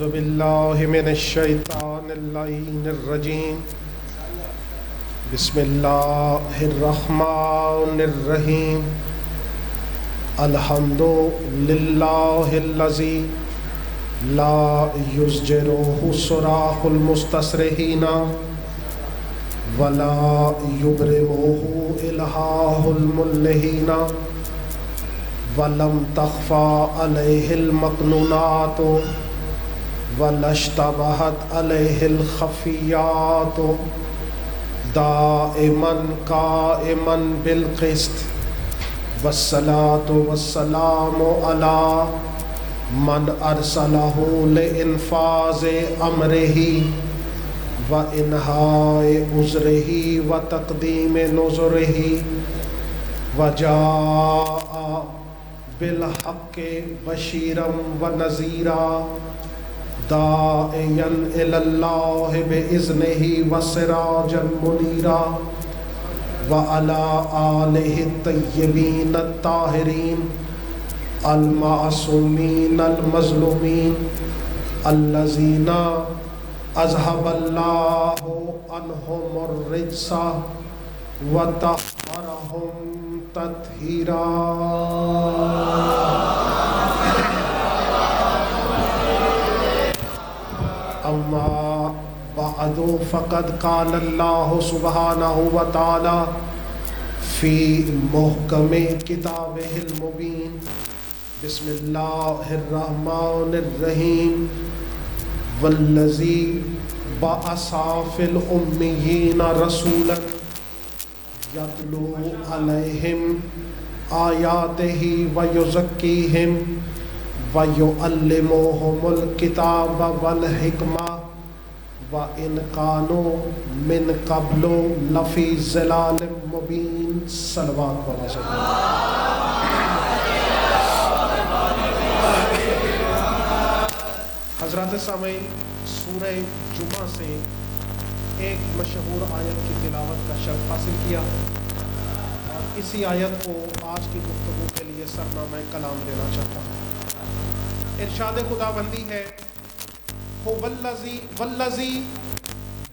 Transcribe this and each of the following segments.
اعوذ باللہ من الشیطان اللعین الرجیم بسم اللہ الرحمن الرحیم الحمد للہ الذی لا یزجرہ صراخ المستصرخین ولا یبرمہ الہاہ الملحین وَلَمْ تَخْفَى عَلَيْهِ الْمَكْنُونَاتُ وَلَا اشْتَبَهَتْ عَلَيْهِ الْخَفِيَّاتُ دَائِمًا قَائِمًا بِالْقِسْطِ وَالصَّلَاةُ وَالسَّلَامُ عَلَى مَنْ أَرْسَلَهُ لِإِنْفَاذِ أَمْرِهِ وَإِنْهَاءِ عُذْرِهِ وَتَقْدِيمِ نُذُرِهِ وَجَاءَ بالحق بشیرا ونذیرا داعیا الی اللہ باذنہ وسراجا منیرا وعلی آلہ الطیبین الطاہرین المعصومین المظلومین الذین اذھب اللہ عنہم الرجس وطہرہم تطہیرا اما بعد فقد قال اللہ سبحانہ وتعالی فی محکم کتابہ المبین بسم اللہ الرحمن الرحیم والذی بعث فی الامیین رسولا یتلو علیہم آیاتہ ویزکیہم ویعلمہم الکتاب والحکمہ وَإِنْ كَانُوا مِنْ قَبْلُ لَفِي ضِلَالٍ مُبِينٍ صلوات وسلام۔ حضرات سامعین، سورہ جمعہ سے ایک مشہور آیت کی تلاوت کا شرف حاصل کیا اور اسی آیت کو آج کی گفتگو کے لیے سرنامہ کلام دینا چاہتا ہوں۔ ارشاد خداوندی ہے والذی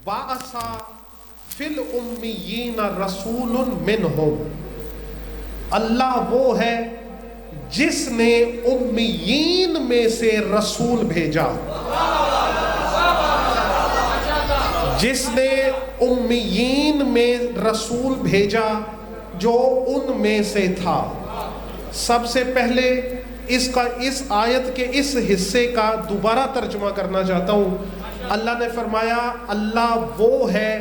بعث فی الامیین رسول منہم، اللہ وہ ہے جس نے امیین میں سے رسول بھیجا، جس نے امیین میں رسول بھیجا جو ان میں سے تھا۔ سب سے پہلے اس آیت کے اس حصے کا دوبارہ ترجمہ کرنا چاہتا ہوں۔ اللہ نے فرمایا اللہ وہ ہے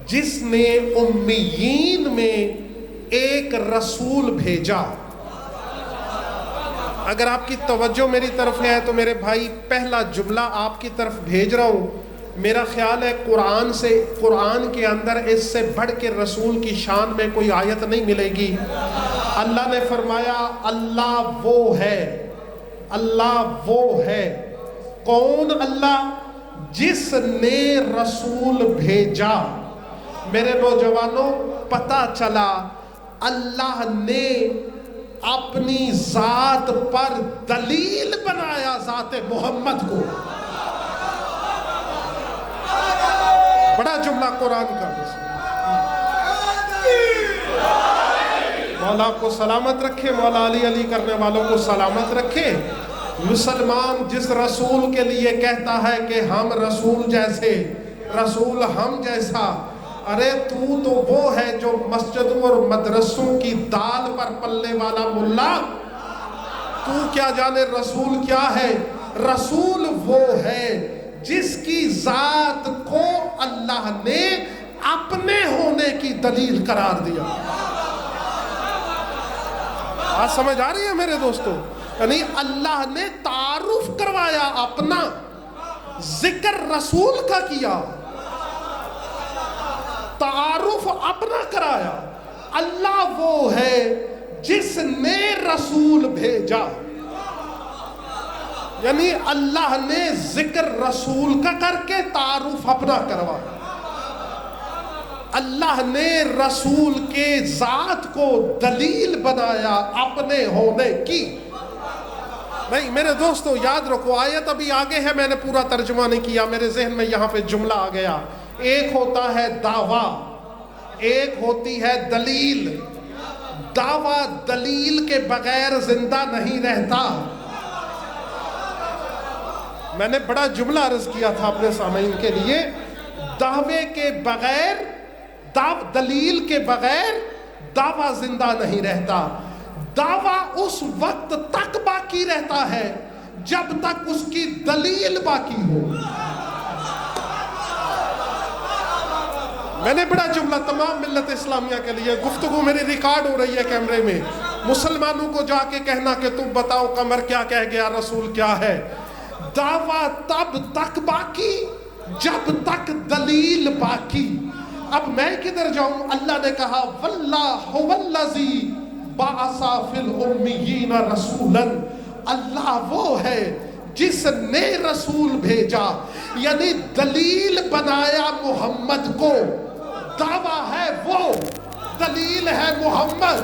جس نے امیین میں ایک رسول بھیجا۔ اگر آپ کی توجہ میری طرف ہے تو میرے بھائی پہلا جملہ آپ کی طرف بھیج رہا ہوں۔ میرا خیال ہے قرآن کے اندر اس سے بڑھ کے رسول کی شان میں کوئی آیت نہیں ملے گی۔ اللہ نے فرمایا اللہ وہ ہے، اللہ وہ ہے۔ کون اللہ؟ جس نے رسول بھیجا۔ میرے نوجوانوں، پتہ چلا اللہ نے اپنی ذات پر دلیل بنایا ذات محمد کو۔ بڑا جملہ قرآن کا۔ مولا آپ کو سلامت رکھے، مولا علی علی کرنے والوں کو سلامت رکھے۔ مسلمان جس رسول کے لیے کہتا ہے کہ ہم رسول جیسے، رسول ہم جیسا، ارے تو وہ ہے جو مسجدوں اور مدرسوں کی دال پر پلنے والا ملا۔ تو کیا جانے رسول کیا ہے؟ رسول وہ ہے جس کی ذات کو اللہ نے اپنے ہونے کی دلیل قرار دیا۔ آج سمجھ آ رہی ہے میرے دوستو؟ یعنی اللہ نے تعارف کروایا اپنا، ذکر رسول کا کیا، تعارف اپنا کرایا۔ اللہ وہ ہے جس نے رسول بھیجا، یعنی اللہ نے ذکر رسول کا کر کے تعارف اپنا کروایا۔ اللہ نے رسول کے ذات کو دلیل بنایا اپنے ہونے کی۔ نہیں میرے دوستو یاد رکھو، آیت ابھی آگے ہے، میں نے پورا ترجمہ نہیں کیا، میرے ذہن میں یہاں پہ جملہ آ گیا۔ ایک ہوتا ہے دعویٰ، ایک ہوتی ہے دلیل۔ دعویٰ دلیل کے بغیر زندہ نہیں رہتا۔ میں نے بڑا جملہ عرض کیا تھا اپنے سامعین کے لیے، دعوے کے بغیر، دلیل کے بغیر دعویٰ زندہ نہیں رہتا۔ دعویٰ اس وقت تک باقی رہتا ہے جب تک اس کی دلیل باقی ہو۔ میں نے بڑا جملہ تمام ملت اسلامیہ کے لیے، گفتگو میری ریکارڈ ہو رہی ہے کیمرے میں، مسلمانوں کو جا کے کہنا کہ تم بتاؤ قمر کیا کہہ گیا، رسول کیا ہے۔ دعویٰ تب تک باقی جب تک دلیل باقی۔ اب میں کدھر جاؤں؟ اللہ نے کہا واللہ والذی بعث فی الامیین رسولا، اللہ وہ ہے جس نے رسول بھیجا، یعنی دلیل بنایا محمد کو۔ دعویٰ ہے وہ، دلیل ہے محمد۔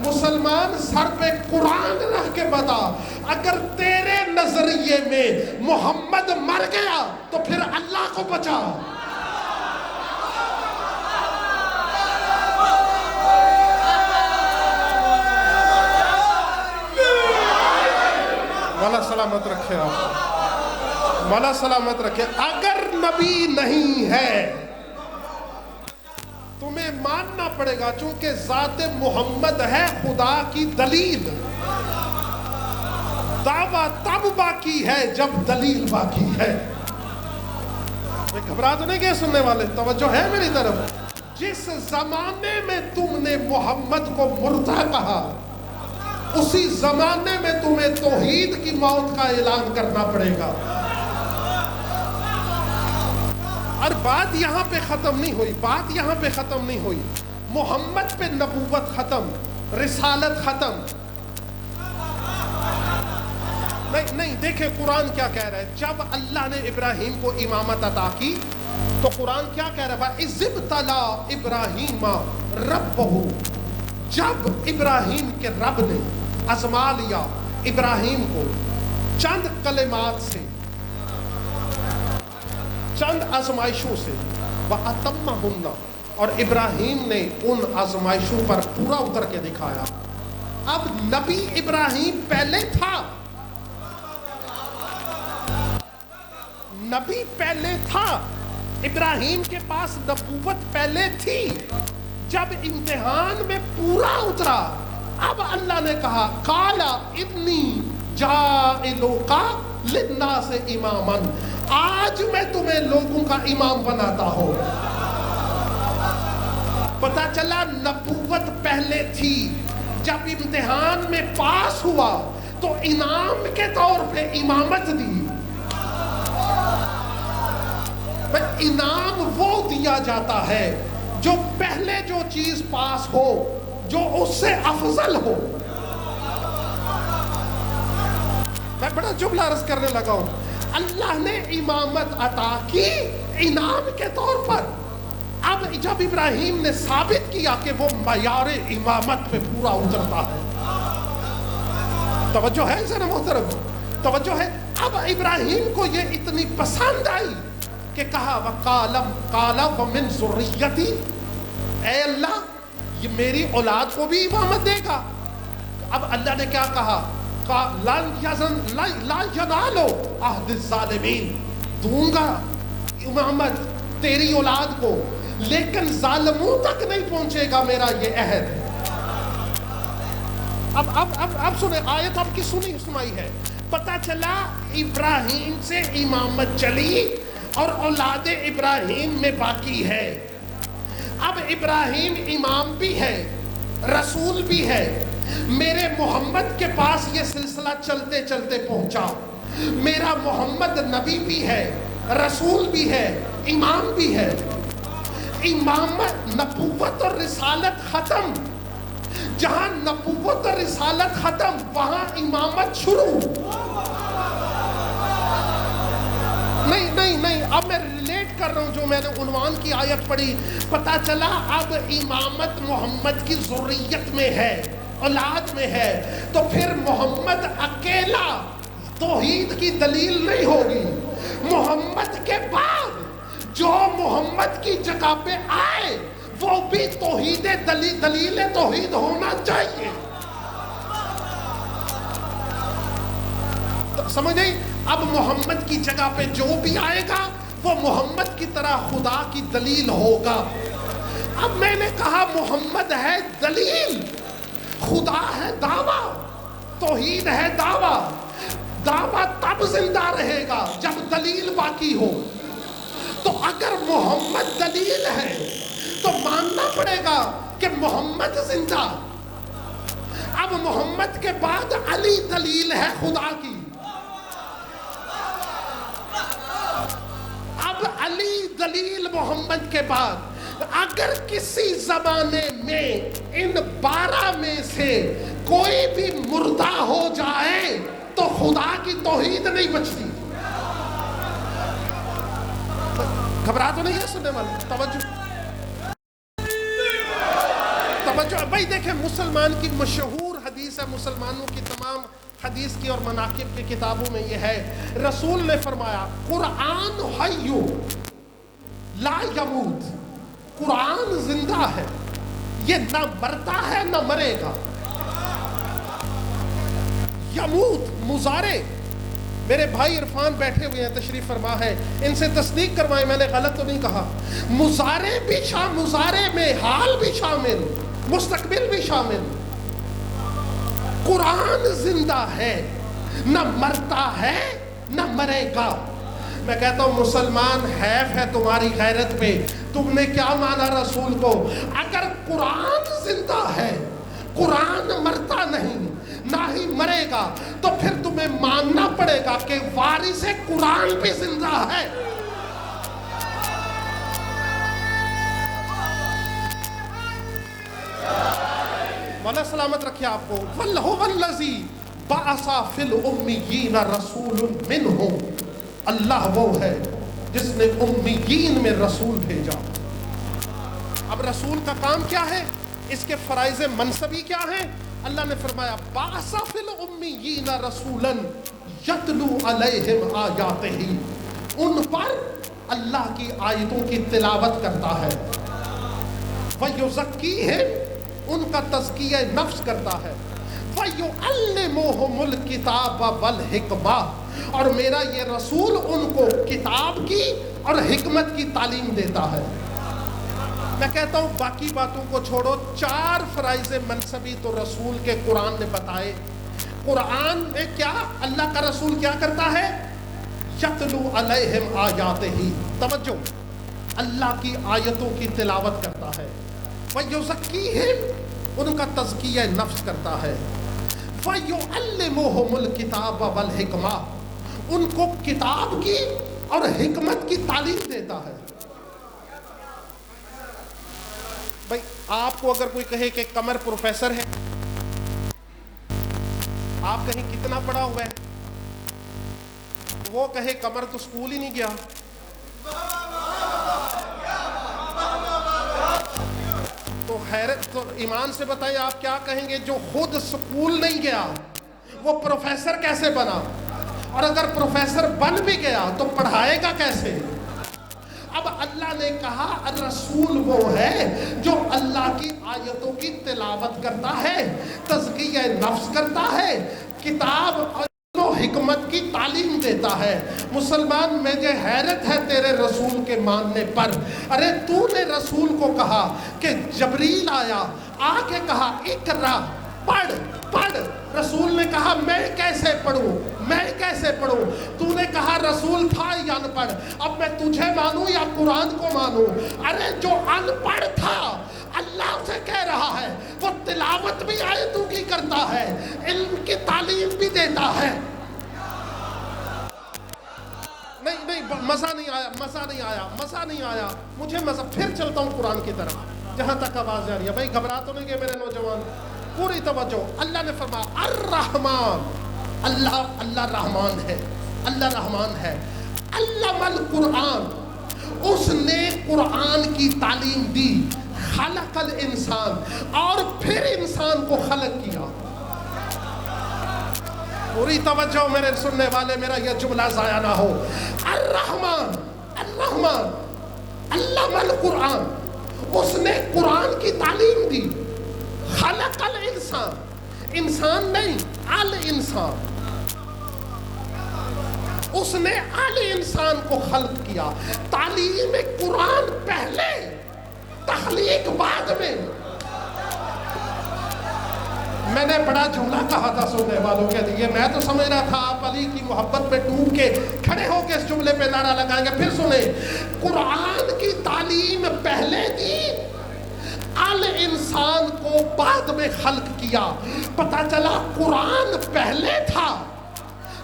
مسلمان سر پہ قرآن رکھ کے بتا، اگر تیرے نظریے میں محمد مر گیا تو پھر اللہ کو بچا۔ مولا سلامت رکھے آپ، مولا سلامت رکھے۔ اگر نبی نہیں ہے تمہیں ماننا پڑے گا، چونکہ ذات محمد ہے خدا کی دلیل۔ دعویٰ تب باقی ہے جب دلیل باقی ہے۔ گھبرا تو نہیں گئے سننے والے؟ توجہ ہے میری طرف؟ جس زمانے میں تم نے محمد کو مردہ کہا، اسی زمانے میں تمہیں توحید کی موت کا اعلان کرنا پڑے گا۔ اور بات یہاں پہ ختم نہیں ہوئی، بات یہاں پہ ختم نہیں ہوئی۔ محمد پہ نبوت ختم، رسالت ختم نہیں۔ دیکھیں قرآن کیا کہہ رہا ہے، جب اللہ نے ابراہیم کو امامت عطا کی تو قرآن کیا کہہ رہا ہے؟ اِذِ ابْتَلَىٰ إِبْرَاهِيمَ رَبَّهُ، جب ابراہیم کے رب نے آزما لیا ابراہیم کو چند کلمات سے، چند آزمائشوں سے، وَأَتَمَّهُنَّ، اور ابراہیم نے ان آزمائشوں پر پورا اتر کے دکھایا۔ اب نبی ابراہیم پہلے تھا، نبی پہلے تھا، ابراہیم کے پاس نبوت پہلے تھی، جب امتحان میں پورا اترا اب اللہ نے کہا قَالَ إِنِّي جَاعِلُكَ لِلنَّاسِ إِمَامًا، آج میں تمہیں لوگوں کا امام بناتا ہوں۔ پتہ چلا نبوت پہلے تھی، جب امتحان میں پاس ہوا تو انعام کے طور پہ امامت دی۔ انعام وہ دیا جاتا ہے جو پہلے جو چیز پاس ہو، جو اس سے افضل ہو۔ میں بڑا جملہ عرض کرنے لگا ہوں، اللہ نے امامت عطا کی انعام کے طور پر۔ اب جب ابراہیم نے ثابت کیا کہ وہ معیار امامت پہ پورا اترتا ہے، توجہ ہے ذرا محترم، توجہ ہے۔ اب ابراہیم کو یہ اتنی پسند آئی کہ کہا وَقَالَ وَمِن ذُرِّيَّتِي، اے اللہ یہ میری اولاد کو بھی امامت دے گا۔ اب اللہ نے کیا کہا؟ لَا يَنَالُ عَهْدِ الظَّالِمِينَ، دوں گا امامت تیری اولاد کو، لیکن ظالموں تک نہیں پہنچے گا میرا یہ عہد۔ اب سنیں آیت آپ کی سنائی ہے۔ پتہ چلا ابراہیم سے امامت چلی اور اولاد ابراہیم میں باقی ہے۔ اب ابراہیم امام بھی ہے، رسول بھی ہے، میرے محمد کے پاس یہ سلسلہ چلتے چلتے پہنچا۔ میرا محمد نبی بھی ہے، رسول بھی ہے، امام بھی ہے۔ امامت، نبوت اور رسالت ختم، جہاں نبوت اور رسالت ختم وہاں امامت شروع۔ نہیں، اب میں ریلیٹ کر رہا ہوں جو میں نے عنوان کی آیت پڑھی۔ پتہ چلا اب امامت محمد کی ذریت میں ہے، اولاد میں ہے، تو پھر محمد اکیلا توحید کی دلیل نہیں ہوگی. محمد کے بعد جو محمد کی جگہ پہ آئے وہ بھی توحید دلیل توحید ہونا چاہیے. سمجھ گئی؟ اب محمد کی جگہ پہ جو بھی آئے گا وہ محمد کی طرح خدا کی دلیل ہوگا. اب میں نے کہا محمد ہے دلیل، خدا ہے دعویٰ، توحید ہے دعویٰ. دعویٰ تب زندہ رہے گا جب دلیل باقی ہو. تو اگر محمد دلیل ہے تو ماننا پڑے گا کہ محمد زندہ. اب محمد کے بعد علی دلیل ہے خدا کی. اب علی دلیل محمد کے بعد. اگر کسی زمانے میں ان 12 میں سے کوئی بھی مردہ ہو جائے تو خدا کی توحید نہیں بچتی. گھبرا تو نہیں ہے سننے والے؟ توجہ بھائی. دیکھیں مسلمان کی مشہور حدیث ہے، مسلمانوں کی تمام حدیث کی اور مناقب کی کتابوں میں یہ ہے. رسول نے فرمایا قرآن حی لا یموت، قرآن زندہ ہے، یہ نہ مرتا ہے نہ مرے گا. یموت مضارع. میرے بھائی عرفان بیٹھے ہوئے ہیں، تشریف فرما ہے، ان سے تصدیق کروائیں میں نے غلط تو نہیں کہا. مضارع بھی مضارع میں حال بھی شامل، مستقبل بھی شامل. قرآن زندہ ہے، نہ مرتا ہے نہ مرے گا. میں کہتا ہوں مسلمان حیف ہے تمہاری غیرت پہ، تم نے کیا مانا رسول کو؟ اگر قرآن زندہ ہے، قرآن مرتا نہیں نہ ہی مرے گا، تو پھر تمہیں ماننا پڑے گا کہ وارث قرآن بھی زندہ ہے. مولا سلامت رکھے آپ کو. وَاللَّهُ وَالَّذِي بَعَثَ فِي الْأُمِّيِّينَ رَسُولٌ مِّنْهُمْ. اللہ وہ ہے جس نے امیین میں رسول بھیجا. اب رسول کا کام کیا ہے؟ اس کے فرائض منصبی کیا ہیں؟ اللہ نے فرمایا بَعَثَ فِي الْأُمِّيِّينَ رَسُولًا يَتْلُو عَلَيْهِمْ آيَاتِهِ. ان پر اللہ کی آیتوں کی تلاوت کرتا ہے. وَيُزَكِّيهِمْ، ان کا تزکیہ نفس کرتا ہے. وَيُعَلِّمُهُمُ الْكِتَابَ وَالْحِكْمَةَ، اور میرا یہ رسول ان کو کتاب کی اور حکمت کی تعلیم دیتا ہے. میں کہتا ہوں باقی باتوں کو چھوڑو، 4 فرائض منصبی تو رسول کے قرآن نے بتائے. قرآن میں کیا اللہ کا رسول کیا کرتا ہے؟ یتلو علیہم آیاتہ. توجہ، اللہ کی آیتوں کی تلاوت کرتا ہے. وَيُزَكِّيهِمْ، ان کا تزکیہ نفس کرتا ہے. وَيُعَلِّمُهُمُ الْكِتَابَ وَالْحِكْمَةَ، ان کو کتاب کی اور حکمت کی تعلیم دیتا ہے. بھائی آپ کو اگر کوئی کہے کہ قمر پروفیسر ہے، آپ کہیں کتنا پڑھا ہوا ہے، وہ کہے قمر تو سکول ہی نہیں گیا، تو حیرت، تو ایمان سے بتائیں آپ کیا کہیں گے؟ جو خود سکول نہیں گیا وہ پروفیسر کیسے بنا؟ اور اگر پروفیسر بن بھی گیا تو پڑھائے گا کیسے؟ اب اللہ نے کہا رسول وہ ہے جو اللہ کی آیتوں کی تلاوت کرتا ہے، تزکیہ نفس کرتا ہے، کتاب اور حکمت کی تعلیم دیتا ہے. مسلمان مجھے حیرت ہے تیرے رسول کے ماننے پر. ارے تو نے رسول کو کہا کہ جبریل آیا، آ کے کہا اقرا، پڑھ پڑھ. رسول نے کہا میں کیسے پڑھوں، میں کیسے پڑھوں؟ تو نے کہا رسول تھا ہی ان پڑھ، اب میں تجھے مانوں یا قرآن کو مانوں؟ ارے جو ان پڑھ تھا اللہ سے کہہ رہا ہے وہ تلاوت بھی آیتوں کی کرتا ہے، علم کی تعلیم بھی دیتا ہے. نہیں مزہ نہیں آیا، مزہ نہیں آیا، مزہ نہیں آیا مجھے مزہ. پھر چلتا ہوں قرآن کی طرف جہاں تک آواز جا رہی ہے. بھائی گھبرا تو نہیں گئے میرے نوجوان؟ پوری توجہ. اللہ نے فرمایا الرحمن، اللہ رحمان ہے، اللہ رحمان ہے. علم القرآن، اس نے قرآن کی تعلیم دی. خلق الانسان، اور پھر انسان کو خلق کیا. پوری توجہ میرے سننے والے، میرا یہ جملہ ضائع نہ ہو. الرحمن، الرحمن علم القرآن، اس نے قرآن کی تعلیم دی. خلق الانسان، انسان نہیں الانسان، اس نے انسان کو خلق کیا. تعلیم قرآن پہلے، تخلیق بعد میں. میں نے بڑا جملہ کہا تھا سننے والوں کے لیے، میں تو سمجھ رہا تھا آپ علی کی محبت میں ڈوب کے کھڑے ہو کے اس جملے پہ نعرہ لگائیں گے. پھر سنیں، قرآن کی تعلیم پہلے دی، انسان کو بعد میں خلق کیا. پتہ چلا قرآن پہلے تھا،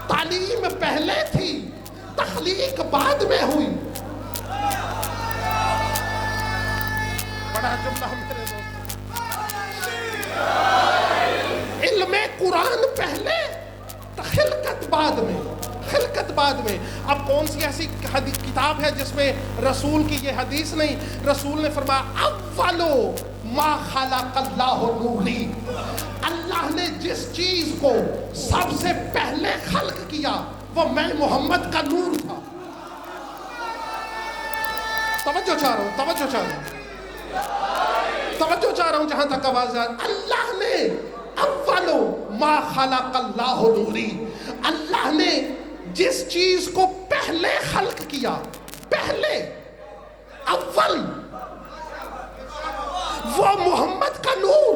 تعلیم پہلے تھی، تخلیق بعد میں ہوئی. بڑا جملہ میرے دوست، علم قرآن پہلے، خلقت بعد میں، خلقت بعد میں. اب کون سی ایسی کتاب ہے جس میں رسول کی یہ حدیث نہیں؟ رسول نے فرمایا اولو ما خلق اللہ نوری، اللہ نے جس چیز کو سب سے پہلے خلق کیا وہ میں محمد کا نور تھا. توجہ چاہ رہا ہوں، توجہ چاہ رہا ہوں، توجہ چاہ رہا ہوں جہاں تک آواز آ. اللہ نے اولو ما خلق اللہ نوری، اللہ نے جس چیز کو پہلے خلق کیا، پہلے اول، وہ محمد کا نور.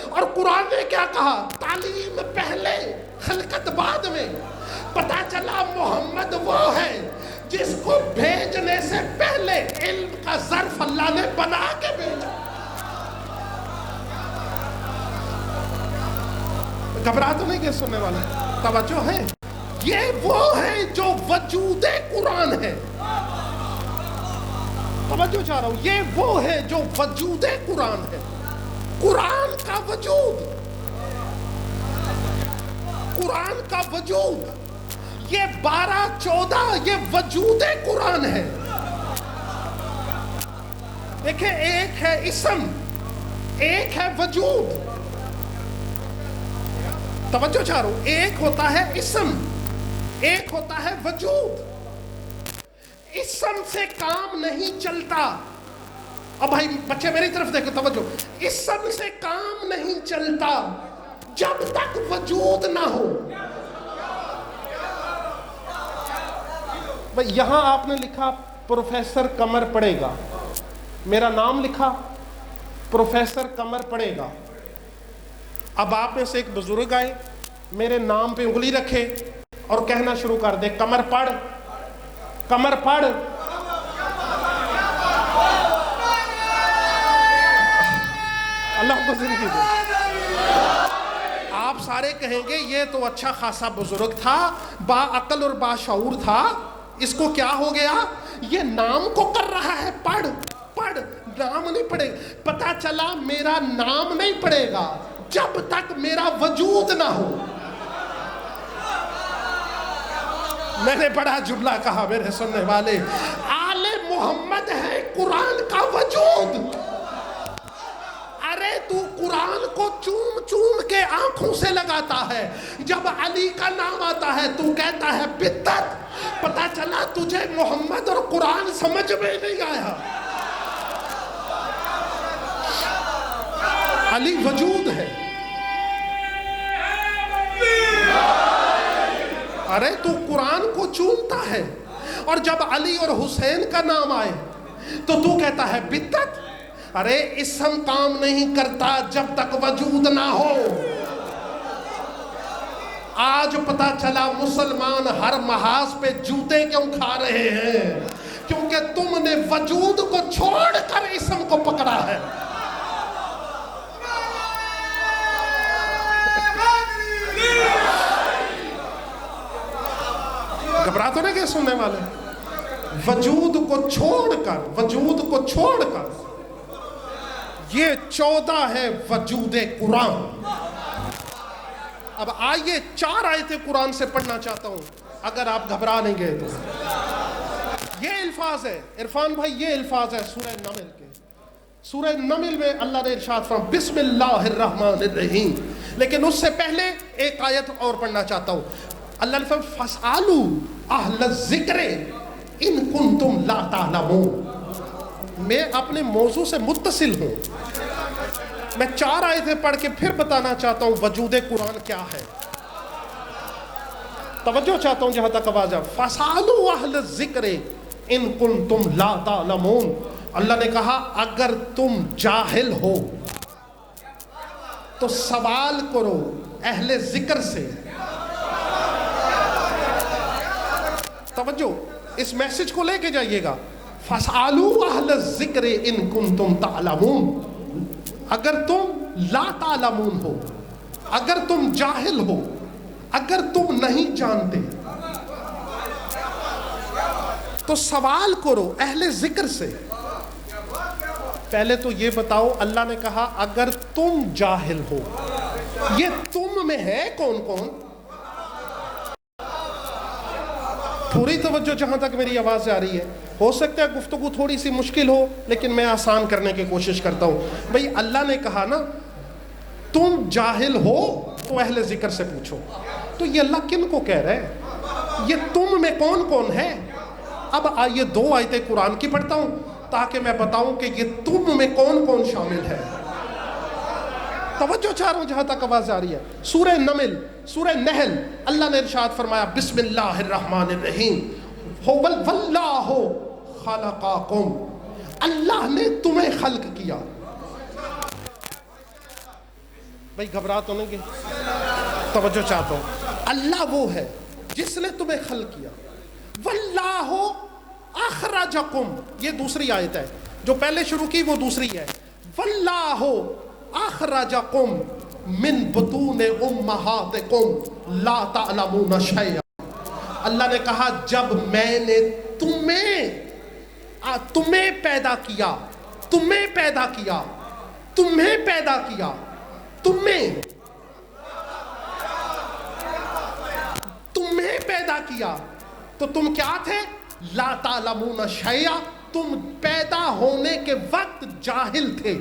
اور قرآن نے کیا کہا؟ تعلیم پہلے، خلقت بعد میں. پتہ چلا محمد وہ ہے جس کو بھیجنے سے پہلے علم کا ظرف اللہ نے بنا کے بھیجا. گھبرا تو نہیں کہ سننے والے؟ توجہ ہے، یہ وہ ہے جو وجود قرآن ہے. توجہ چاہ رہا ہوں، یہ وہ ہے جو وجود قرآن ہے. قرآن کا وجود، قرآن کا وجود، یہ 12-14 یہ وجود قرآن ہے. دیکھیں، ایک ہے اسم، ایک ہے وجود. توجہ چاہ رہا ہوں، ایک ہوتا ہے اسم، ایک ہوتا ہے وجود. اسم سے کام نہیں چلتا. اب بھائی بچے میری طرف دیکھو، توجہ. اسم سے کام نہیں چلتا جب تک وجود نہ ہو. بھائی یہاں آپ نے لکھا پروفیسر قمر پڑھے گا، میرا نام لکھا پروفیسر قمر پڑھے گا. اب آپ میں سے ایک بزرگ آئے، میرے نام پہ انگلی رکھے اور کہنا شروع کر دے قمر پڑھ، قمر پڑھ. اللہ کو زندگی دے. آپ سارے کہیں گے یہ تو اچھا خاصا بزرگ تھا، با عقل اور با شعور تھا، اس کو کیا ہو گیا؟ یہ نام کو کر رہا ہے پڑھ پڑھ، نام نہیں پڑھے. پتہ چلا میرا نام نہیں پڑھے گا جب تک میرا وجود نہ ہو. میں نے بڑا جملہ کہا میرے سننے والے، آل محمد ہے قرآن کا وجود. ارے تو قرآن کو چوم چوم کے آنکھوں سے لگاتا ہے، جب علی کا نام آتا ہے تو کہتا ہے بدعت. پتہ چلا تجھے محمد اور قرآن سمجھ میں نہیں آیا. علی وجود ہے. ارے تو قرآن کو چومتا ہے، اور جب علی اور حسین کا نام آئے تو کہتا ہے بدعت. ارے اسم کام نہیں کرتا جب تک وجود نہ ہو. آج پتا چلا مسلمان ہر محاذ پہ جوتے کیوں کھا رہے ہیں، کیونکہ تم نے وجود کو چھوڑ کر اسم کو پکڑا ہے. گھبرا تو نہیں کہ سننے والے؟ وجود کو چھوڑ کر، وجود کو چھوڑ کر، یہ 14 ہے وجود قرآن. اب آئیے 4 آیتیں قرآن سے پڑھنا چاہتا ہوں اگر آپ گھبرا نہیں گئے تو. یہ الفاظ ہے عرفان بھائی، یہ الفاظ ہے سورہ نمل کے. سورہ نمل میں اللہ نے ارشاد فرمایا بسم اللہ الرحمن الرحیم. لیکن اس سے پہلے ایک آیت اور پڑھنا چاہتا ہوں. اللہ نے فرمایا فَاسْأَلُوا أَهْلَ الذِّكْرِ إِن كُنتُمْ لَا تَعْلَمُونَ. میں اپنے موضوع سے متصل ہوں. میں 4 آیتیں پڑھ کے پھر بتانا چاہتا ہوں وجود قرآن کیا ہے. توجہ چاہتا ہوں جہاں تک آواز ہے. فَاسْأَلُوا أَهْلَ الذِّكْرِ إِن كُنتُمْ لَا تَعْلَمُونَ. اللہ نے کہا اگر تم جاہل ہو تو سوال کرو اہل ذکر سے. توجہ اس میسج کو لے کے جائیے گا. فَاسْأَلُوا أَهْلَ الذِّكْرِ إِن كُنتُمْ تَعْلَمُونَ. اگر تم لا تعلمون ہو, اگر تم جاہل ہو, اگر تم نہیں جانتے تو سوال کرو اہل ذکر سے. پہلے تو یہ بتاؤ, اللہ نے کہا اگر تم جاہل ہو, یہ تم میں ہے کون کون؟ پوری توجہ جہاں تک میری آواز آ رہی ہے. ہو سکتا ہے گفتگو تھوڑی سی مشکل ہو لیکن میں آسان کرنے کی کوشش کرتا ہوں. بھئی اللہ نے کہا نا تم جاہل ہو تو اہل ذکر سے پوچھو. تو یہ اللہ کن کو کہہ رہا ہے؟ یہ تم میں کون کون ہے؟ اب آئیے 2 آیتیں قرآن کی پڑھتا ہوں تاکہ میں بتاؤں کہ یہ تم میں کون کون شامل ہے. توجہ چاہ رہا ہوں جہاں تک آواز آ رہی ہے. سورہ نمل, سورہ نحل, اللہ نے ارشاد فرمایا بسم اللہ الرحمن الرحیم واللہ خلقاکم. اللہ نے تمہیں خلق کیا. بھئی گھبرا تو نہیں گئے؟ توجہ چاہتا ہوں. اللہ وہ ہے جس نے تمہیں خلق کیا. واللہ اخرجکم, یہ دوسری آیت ہے. جو پہلے شروع کی وہ دوسری ہے. واللہ اخرجکم من بطون امہاتکم لا تعلمون شیئا. اللہ نے کہا جب میں نے تمہیں پیدا کیا, تمہیں پیدا کیا, تمہیں پیدا کیا, تمہیں پیدا کیا تو تم کیا تھے؟ لا تعلمون شیئا, تم پیدا ہونے کے وقت جاہل تھے.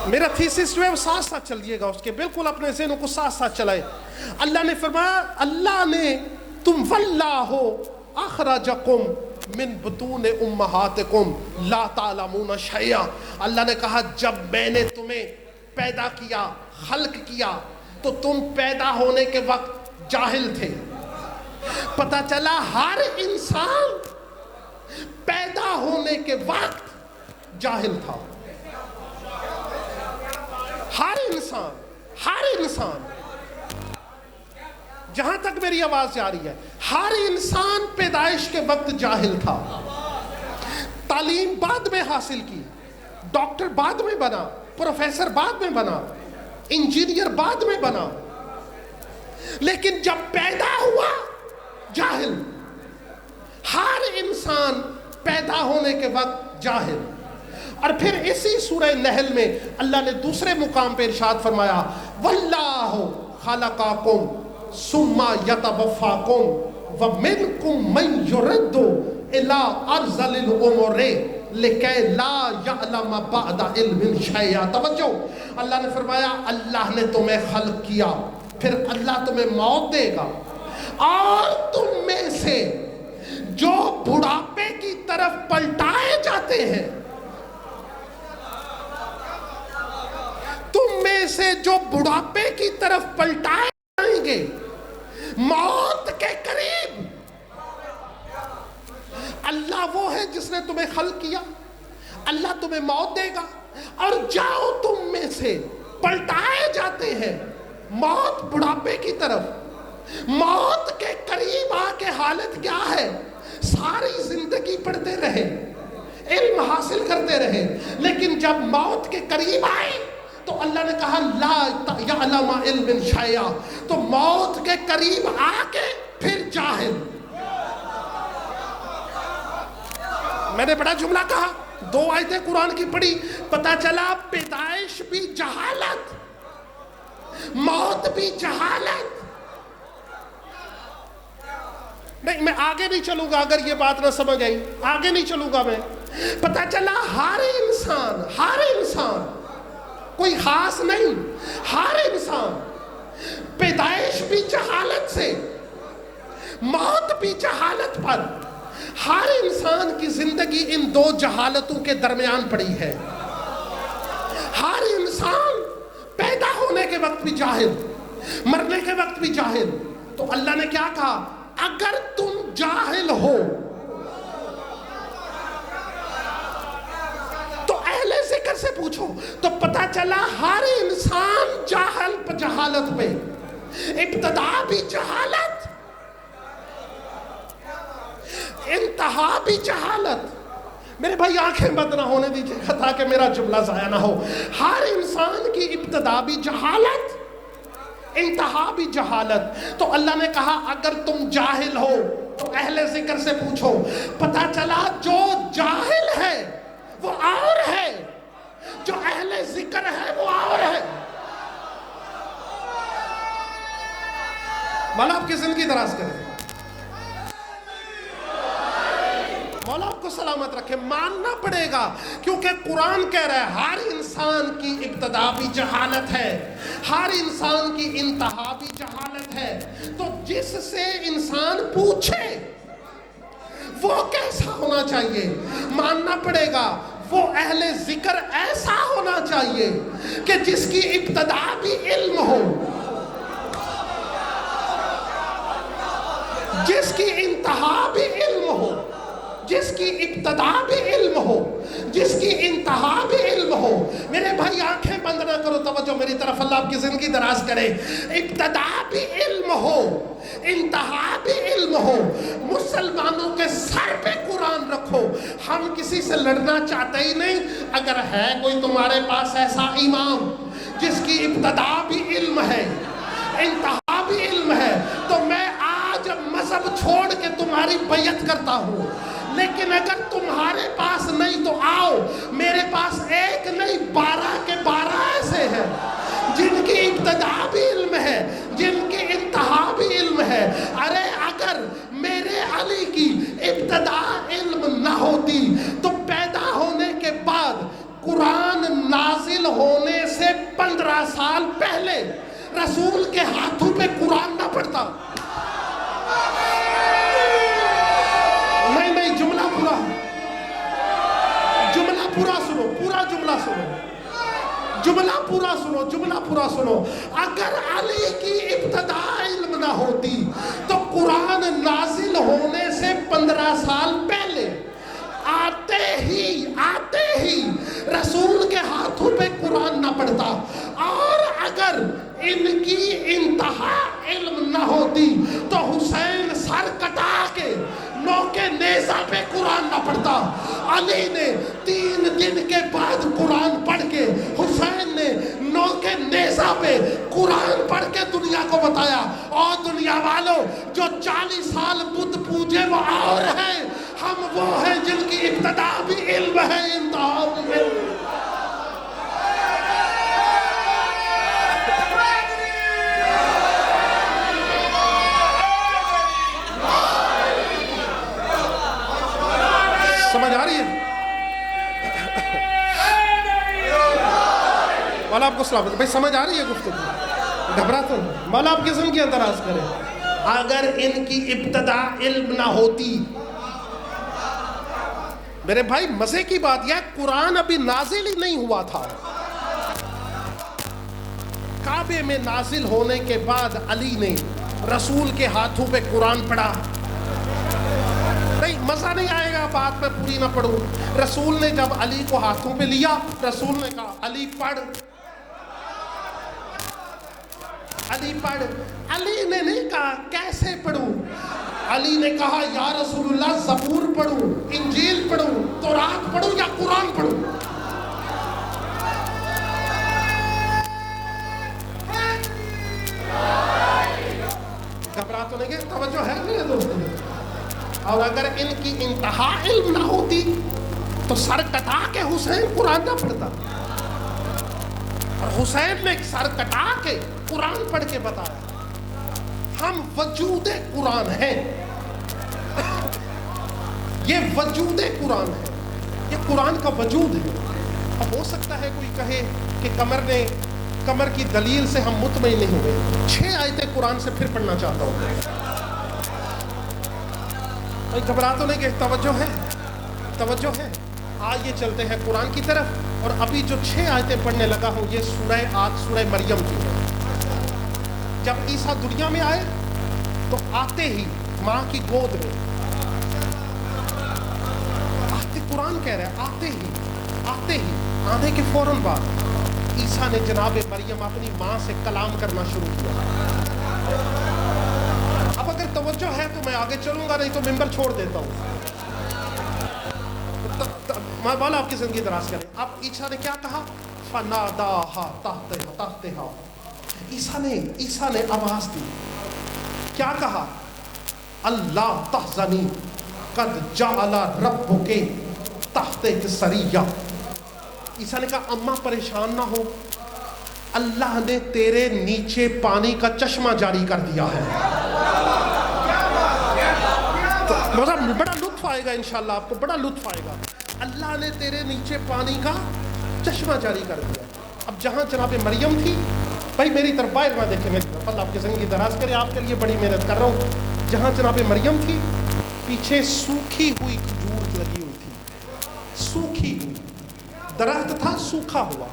میرا تھیسس جو ہے وہ ساتھ ساتھ چلیے گا اس کے, بالکل اپنے ذہنوں کو ساتھ ساتھ چلائے. اللہ نے فرمایا اللہ نے تم واللہ اخرجکم من بطون امہاتکم لا تعلمون شیئا. اللہ نے کہا جب میں نے تمہیں پیدا کیا, خلق کیا, تو تم پیدا ہونے کے وقت جاہل تھے. پتہ چلا ہر انسان پیدا ہونے کے وقت جاہل تھا. ہر انسان جہاں تک میری آواز آ رہی ہے, ہر انسان پیدائش کے وقت جاہل تھا. تعلیم بعد میں حاصل کی, ڈاکٹر بعد میں بنا, پروفیسر بعد میں بنا, انجینئر بعد میں بنا, لیکن جب پیدا ہوا جاہل. ہر انسان پیدا ہونے کے وقت جاہل. اور پھر اسی سورہ نحل میں اللہ نے دوسرے مقام پہ ارشاد فرمایا واللہ خلقاکم ثم یتوفاکم ومنکم من یرد الی ارذل العمر لکی لا یعلم بعد علم شیئا. توجہ, اللہ نے فرمایا اللہ نے تمہیں خلق کیا, پھر اللہ تمہیں موت دے گا, اور تم میں سے جو بڑھاپے کی طرف پلٹائے جاتے ہیں, تم میں سے جو بڑھاپے کی طرف پلٹائے جائیں گے, موت کے قریب. اللہ وہ ہے جس نے تمہیں خلق کیا, اللہ تمہیں موت دے گا, اور جاؤ تم میں سے پلٹائے جاتے ہیں موت بڑھاپے کی طرف. موت کے قریب آ کے حالت کیا ہے؟ ساری زندگی پڑھتے رہے, علم حاصل کرتے رہے, لیکن جب موت کے قریب آئے تو اللہ نے کہا لا یعلم علم شیئا, تو موت کے قریب آ کے پھر جاہل. میں نے بڑا جملہ کہا, 2 آیتیں قرآن کی پڑھی, پتہ چلا پیدائش بھی جہالت, موت بھی جہالت. نہیں میں آگے نہیں چلوں گا اگر یہ بات نہ سمجھ آئی, آگے نہیں چلوں گا میں. پتہ چلا ہر انسان کوئی کوئی خاص نہیں، ہر انسان، پیدائش بھی جہالت سے، موت بھی جہالت پر، ہر انسان کی زندگی ان دو جہالتوں کے درمیان پڑی ہے۔ ہر انسان پیدا ہونے کے وقت بھی جاہل، مرنے کے وقت بھی جاہل۔ تو اللہ نے کیا کہا؟ اگر تم جاہل ہو تو اہل ذکر سے پوچھو۔ تو پتہ چلا ہر انسان جاہل پہ جہالت پہ، ابتدا بھی جہالت، انتہا بھی جہالت۔ میرے بھائی آنکھیں بند نہ ہونے دیجیے گا تاکہ میرا جملہ ضائع نہ ہو۔ ہر انسان کی ابتدا بھی جہالت، انتہا بھی جہالت۔ تو اللہ نے کہا اگر تم جاہل ہو تو اہل ذکر سے پوچھو۔ پتہ چلا جو جاہل ہے وہ اور ہے، جو اہل ذکر ہے وہ اور ہے۔ مولا آپ کی زندگی دراز کرے، مولا آپ کو سلامت رکھے۔ ماننا پڑے گا کیونکہ قرآن کہہ رہا ہے ہر انسان کی ابتدا بھی جہالت ہے، ہر انسان کی انتہا بھی جہالت ہے۔ تو جس سے انسان پوچھے وہ کیسا ہونا چاہیے؟ ماننا پڑے گا وہ اہل ذکر ایسا ہونا چاہیے کہ جس کی ابتدا بھی علم ہو، جس کی انتہا بھی علم ہو، جس کی ابتدا بھی علم ہو، جس کی انتہا بھی علم ہو۔ میرے بھائی آنکھیں بند نہ کرو، توجہ میری طرف، اللہ آپ کی زندگی دراز کرے۔ ابتدا بھی علم ہو، انتہا بھی علم ہو۔ مسلمانوں کے سر پہ قرآن رکھو۔ ہم کسی سے لڑنا چاہتے ہی نہیں۔ اگر ہے کوئی تمہارے پاس ایسا امام جس کی ابتدا بھی علم ہے، انتہا بھی علم ہے، تو میں آج مذہب چھوڑ کے تمہاری بیعت کرتا ہوں۔ لیکن اگر تمہارے پاس نہیں تو آؤ، میرے پاس ایک نہیں 12 کے 12 ایسے ہیں جن کی ابتدا بھی علم ہے، جن کی انتہا بھی علم ہے۔ ارے اگر میرے علی کی ابتدا علم نہ ہوتی تو پیدا ہونے کے بعد قرآن نازل ہونے سے 15 سال پہلے رسول کے ہاتھوں پہ قرآن نہ پڑتا۔ نہیں، جملہ پورا سنو، پورا جملہ سنو، جملہ پورا سنو۔ اگر علی کی ابتدا علم نہ ہوتی تو قرآن نازل ہونے سے 15 سال پہلے آتے ہی رسول کے ہاتھوں پہ قرآن نہ پڑتا۔ اور اگر ان کی انتہا علم نہ ہوتی تو حسین سر کٹا کے نوکے نیزہ پہ قرآن نہ پڑھتا۔ علی نے 3 دن کے بعد قرآن پڑھ کے، حسین نے نوکے نیزہ پہ قرآن پڑھ کے دنیا کو بتایا۔ اور دنیا والوں جو 40 سال بت پوجے وہ اور ہیں، ہم وہ ہیں جن کی ابتدا بھی علم ہے، انتہا بھی علم ہے۔ سمجھ آ رہی ہے؟ مولا آپ کو سلامت بھائی، سمجھ آ رہی ہے گفتگو؟ گھبراتے ہیں؟ مولا آپ کی زندگی اندراز کرے۔ اگر ان کی ابتدا علم نہ ہوتی، میرے بھائی مزے کی بات یہ قرآن ابھی نازل ہی نہیں ہوا تھا۔ کعبے میں نازل ہونے کے بعد علی نے رسول کے ہاتھوں پہ قرآن پڑھا۔ نہیں، مزہ نہیں آئے گا، بات میں پوری نہ پڑھوں۔ رسول نے جب علی کو ہاتھوں پہ لیا، رسول نے کہا علی پڑھ، علی پڑھ۔ علی نے نہیں کہا کیسے پڑھوں، علی نے کہا یا رسول اللہ زبور پڑھوں، انجیل پڑھوں، تورات پڑھوں یا قرآن پڑھوں؟ گھبرا تو نہیں گئے؟ توجہ ہے میرے دوستوں؟ اور اگر ان کی انتہا علم نہ ہوتی تو سر کٹا کے حسین قرآن نہ پڑھتا، اور حسین نے سر کٹا کے قرآن پڑھ کے بتایا۔ ہم وجود قرآن ہیں، یہ وجود قرآن ہے، یہ قرآن کا وجود ہے۔ اب ہو سکتا ہے کوئی کہے کہ کمر کی دلیل سے ہم مطمئن نہیں ہوئے. 6 آیتیں قرآن سے پھر پڑھنا چاہتا ہوں. گھبرا تو نہیں کہ توجہ ہے. آئیے چلتے ہیں قرآن کی طرف. اور ابھی جو 6 آیتیں پڑھنے لگا ہوں یہ سورہ مریم کی ہے. جب عیسیٰ دنیا میں آئے تو آتے ہی ماں کی گود میں قرآن کہہ رہا ہے آتے ہی آنے کے فوراً بعد عیسیٰ نے جناب مریم اپنی ماں سے کلام کرنا شروع کیا. اب اگر توجہ ہے تو میں آگے چلوں گا, نہیں تو ممبر چھوڑ دیتا ہوں. مولا آپ کی زندگی دراز کرے. اب عیسیٰ نے کیا کہا؟ فناداہا تحتہا. عیسیٰ نے آواز دی. کیا کہا؟ اللہ تحزنی قد جعل ربک تحتک سریہ. عیسیٰ نے کہا اماں پریشان نہ ہو, اللہ نے تیرے نیچے پانی کا چشمہ جاری کر دیا ہے. بڑا لطف آئے گا انشاءاللہ, آپ کو بڑا لطف آئے گا. اللہ نے تیرے نیچے پانی کا چشمہ جاری کر دیا. اب جہاں جناب مریم تھی, بھائی میری طرف باہر نہ دیکھیں, میری طرف, اللہ آپ کی زندگی دراز کرے, آپ کے لیے بڑی محنت کر رہا ہوں. جہاں جناب مریم تھی پیچھے سوکھی ہوئی کھجور لگی ہوئی تھی. سوکھی ہوئی درخت تھا, سوکھا ہوا,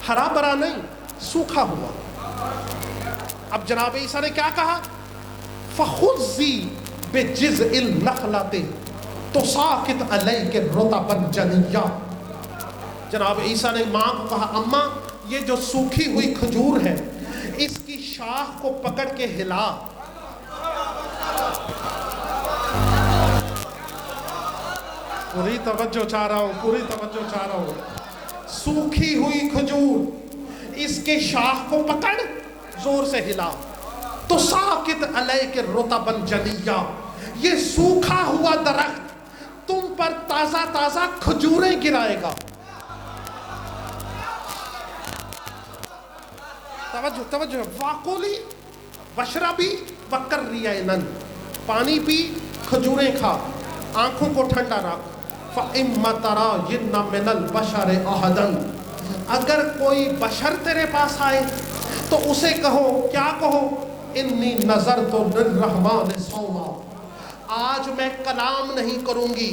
ہرا بھرا نہیں, سوکھا ہوا. اب جناب عیسیٰ نے کیا کہا؟ فخذی بجذع النخلۃ تساقط علیک رطبا جنیا. جناب عیسیٰ نے ماں کو کہا اماں یہ جو سوکھی ہوئی کھجور ہے اس کی شاخ کو پکڑ کے ہلا. پوری توجہ چاہ رہا ہوں. سوکھی ہوئی کھجور, اس کے شاخ کو پکڑ, زور سے ہلا. تو ساقط علیک رطبا جنیا, یہ سوکھا ہوا درخت تم پر تازہ کھجوریں گرائے گا. توجہ. واقولی وشربی وقرری عینن, پانی پی, کھجوریں کھا, آنکھوں کو ٹھنڈا رکھ. فَإِمَّا تَرَيِنَّ مِنَ الْبَشَرِ أَحَدًا, اگر کوئی بشر تیرے پاس آئے تو اسے کہو, کیا کہو؟ انی نظرت للرحمن صوما, آج میں کلام نہیں کروں گی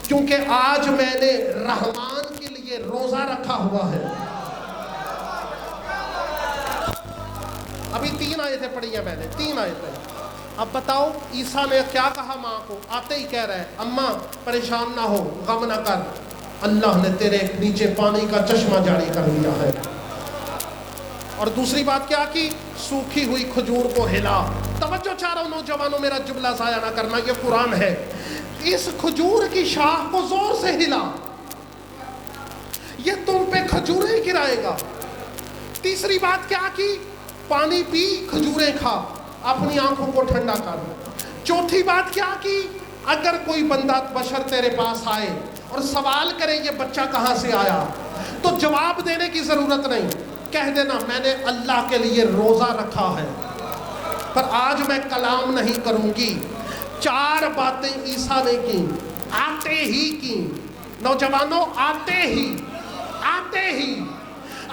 کیونکہ آج میں نے رحمان کے لیے روزہ رکھا ہوا ہے. ابھی 3 آیتیں پڑھی ہیں میں نے, 3 آیتیں. اب بتاؤ عیسیٰ نے کیا کہا ماں کو؟ آتے ہی کہہ رہا ہے اماں پریشان نہ ہو, غم نہ کر, اللہ نے تیرے نیچے پانی کا چشمہ جاری کر دیا ہے. اور دوسری بات کیا کی؟ سوکھی ہوئی کھجور کو ہلا. توجہ چاہ رہا ہوں نوجوانوں, میرا جملہ ضائع نہ کرنا, یہ قرآن ہے. اس کھجور کی شاخ کو زور سے ہلا, یہ تم پہ کھجوریں گرائے گا. تیسری بات کیا کی؟ پانی پی, کھجوریں کھا, اپنی آنکھوں کو ٹھنڈا کر. چوتھی بات کیا کی؟ اگر کوئی بندہ بشر تیرے پاس آئے اور سوال کرے یہ بچہ کہاں سے آیا, تو جواب دینے کی ضرورت نہیں, کہہ دینا میں نے اللہ کے لیے روزہ رکھا ہے پر آج میں کلام نہیں کروں گی. 4 باتیں عیسیٰ نے کی, آتے ہی کی. نوجوانوں آتے ہی.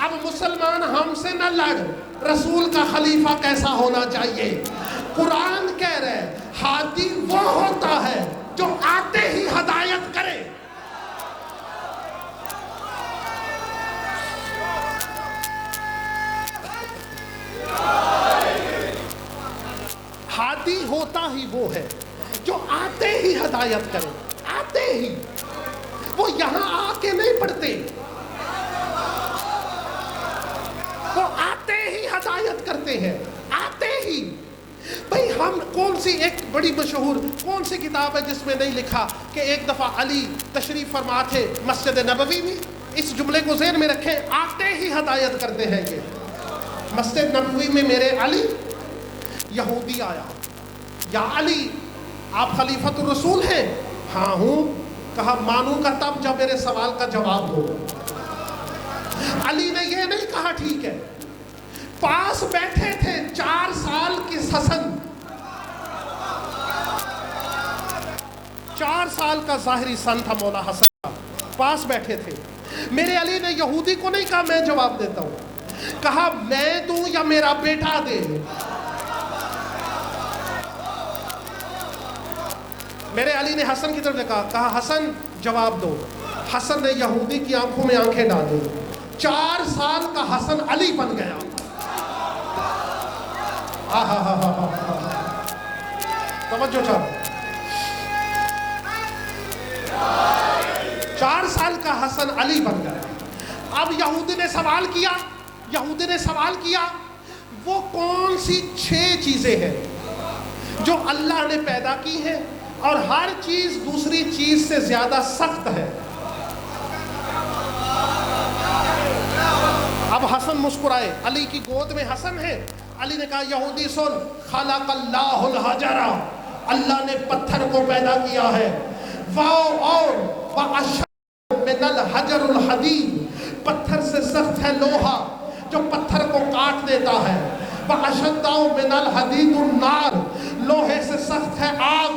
اب مسلمان ہم سے نہ لڑ, رسول کا خلیفہ کیسا ہونا چاہیے. قرآن کہہ رہے ہادی وہ ہوتا ہے جو آتے ہی ہدایت کرے. ہادی ہوتا ہی وہ ہے جو آتے ہی ہدایت کرے. آتے ہی, وہ یہاں آ کے نہیں پڑھتے, وہ آتے ہی ہدایت کرتے ہیں. آتے ہی. بھئی ہم کون سی ایک بڑی مشہور کون سی کتاب ہے جس میں نہیں لکھا کہ ایک دفعہ علی تشریف فرما تھے مسجد نبوی میں؟ اس جملے کو ذہن میں رکھیں, آتے ہی ہدایت کرتے ہیں. یہ مسجد نبوی میں میرے علی, یہودی آیا, یا علی آپ خلیفۃ الرسول ہیں؟ ہاں ہوں. کہا مانوں گا تب جب میرے سوال کا جواب ہو. علی نے یہ نہیں کہا ٹھیک ہے, پاس بیٹھے تھے 4 سال کی حسن, 4 سال کا ظاہری سن تھا مولا حسن کا, پاس بیٹھے تھے. میرے علی نے یہودی کو نہیں کہا میں جواب دیتا ہوں، کہا میں دوں یا میرا بیٹا دے. میرے علی نے حسن کی طرف دیکھا، کہا حسن جواب دو. حسن نے یہودی کی آنکھوں میں آنکھیں ڈالی. 4 سال کا حسن علی بن گیا. توجہ چاہو. 4 سال کا حسن علی بن گیا. اب یہودی نے سوال کیا وہ کون سی 6 چیزیں ہیں جو اللہ نے پیدا کی ہیں اور ہر چیز دوسری چیز سے زیادہ سخت ہے. اب حسن مسکرائے. علی کی گود میں حسن ہے. علی نے کہا یہودی سن، خلق اللہ الحجر، اللہ نے پتھر کو پیدا کیا ہے. وَأَشَدُّ مِنَ الْحَجَرُ الْحَدِيدِ، پتھر سے سخت ہے لوہا جو پتھر کو کاٹ دیتا ہے. وَأَشَدُّ مِنَ الْحَدِيدِ النَّارُ، لوہے سے سخت ہے آگ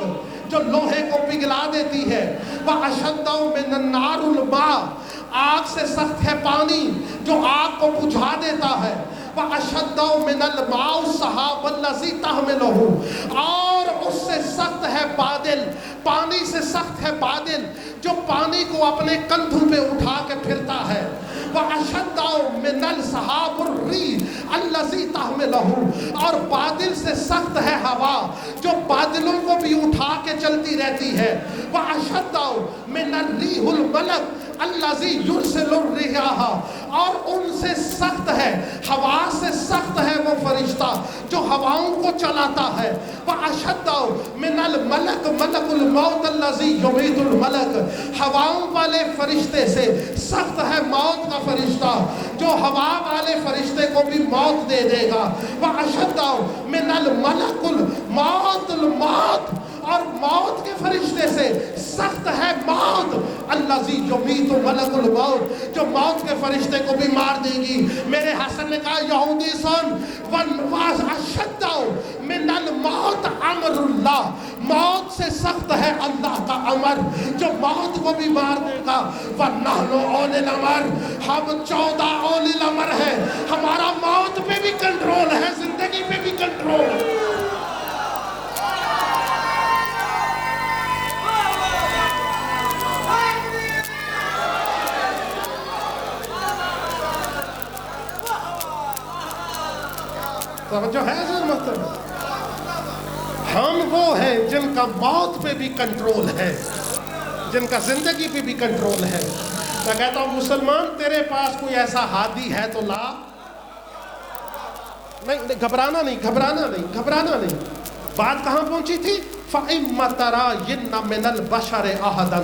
جو لوہے کو پگھلا دیتی ہے. وَأَشَدُّ مِنَ النَّارُ الْمَاءُ، آگ سے سخت ہے پانی جو آگ کو بجھا دیتا ہے. وَأَشَدُّ مِنَ الْمَاءِ السَّحَابُ الَّذِي تَحْمِلُهُ، اور اس سے سخت ہے بادل، پانی سے سخت ہے بادل جو پانی کو اپنے کندھوں پہ اٹھا کے پھرتا ہے. وَأَشَدُّ مِنَ السَّحَابُ الرِّيحِ الَّذِي تَحْمِلُهُ، اور بادل سے سخت ہے ہوا جو بادلوں کو بھی اٹھا کے چلتی رہتی ہے. وَأَشَدُّ مِنَ الرِّيحِ الْمَلَكِ الَّذِي يُرْسِلُ الرِّيَاحَ، اور ان سے سخت ہے، ہوا سے سخت ہے وہ فرشتہ جو ہواؤں کو چلاتا ہے. وَأَشَدُّ مِنَ الْمَلَكِ مَلَكُ الْمَوْتِ الَّذِي يُمِيتُ الْمَلَكَ، ہواؤں والے فرشتے سے سخت ہے موت کا فرشتہ جو ہوا والے فرشتے کو بھی موت دے دے گا. وَأَشَدُّ مِنَ الْمَلَكُ الْمَوْتِ الْمَوْتِ، اور موت کے فرشتے سے سخت ہے موت. الذی یمیت ملک الموت، جو موت کے فرشتے کو بھی مار دے گی. میرے حسن نے کہا یہودی سن، وَأَشَدُّ مِنَ الْمَوْتِ امر اللہ، موت سے سخت ہے اللہ کا امر جو موت کو بھی مار دے گا. وَنَحْنُ أُولِي الْأَمْرِ، ہم 14 اولی الامر ہے، ہمارا موت پہ بھی کنٹرول ہے، زندگی پہ بھی کنٹرول ہے. توجہ ہے حضرت محترم؟ ہم وہ ہیں جن کا موت پہ بھی کنٹرول ہے، جن کا زندگی پہ بھی کنٹرول ہے. میں کہتا ہوں مسلمان تیرے پاس کوئی ایسا ہادی ہے تو لا. نہیں گھبرانا نہیں. بات کہاں پہنچی تھی؟ فَإِمَّا تَرَيِنَّ مِنَ الْبَشَرِ أَحَدًا،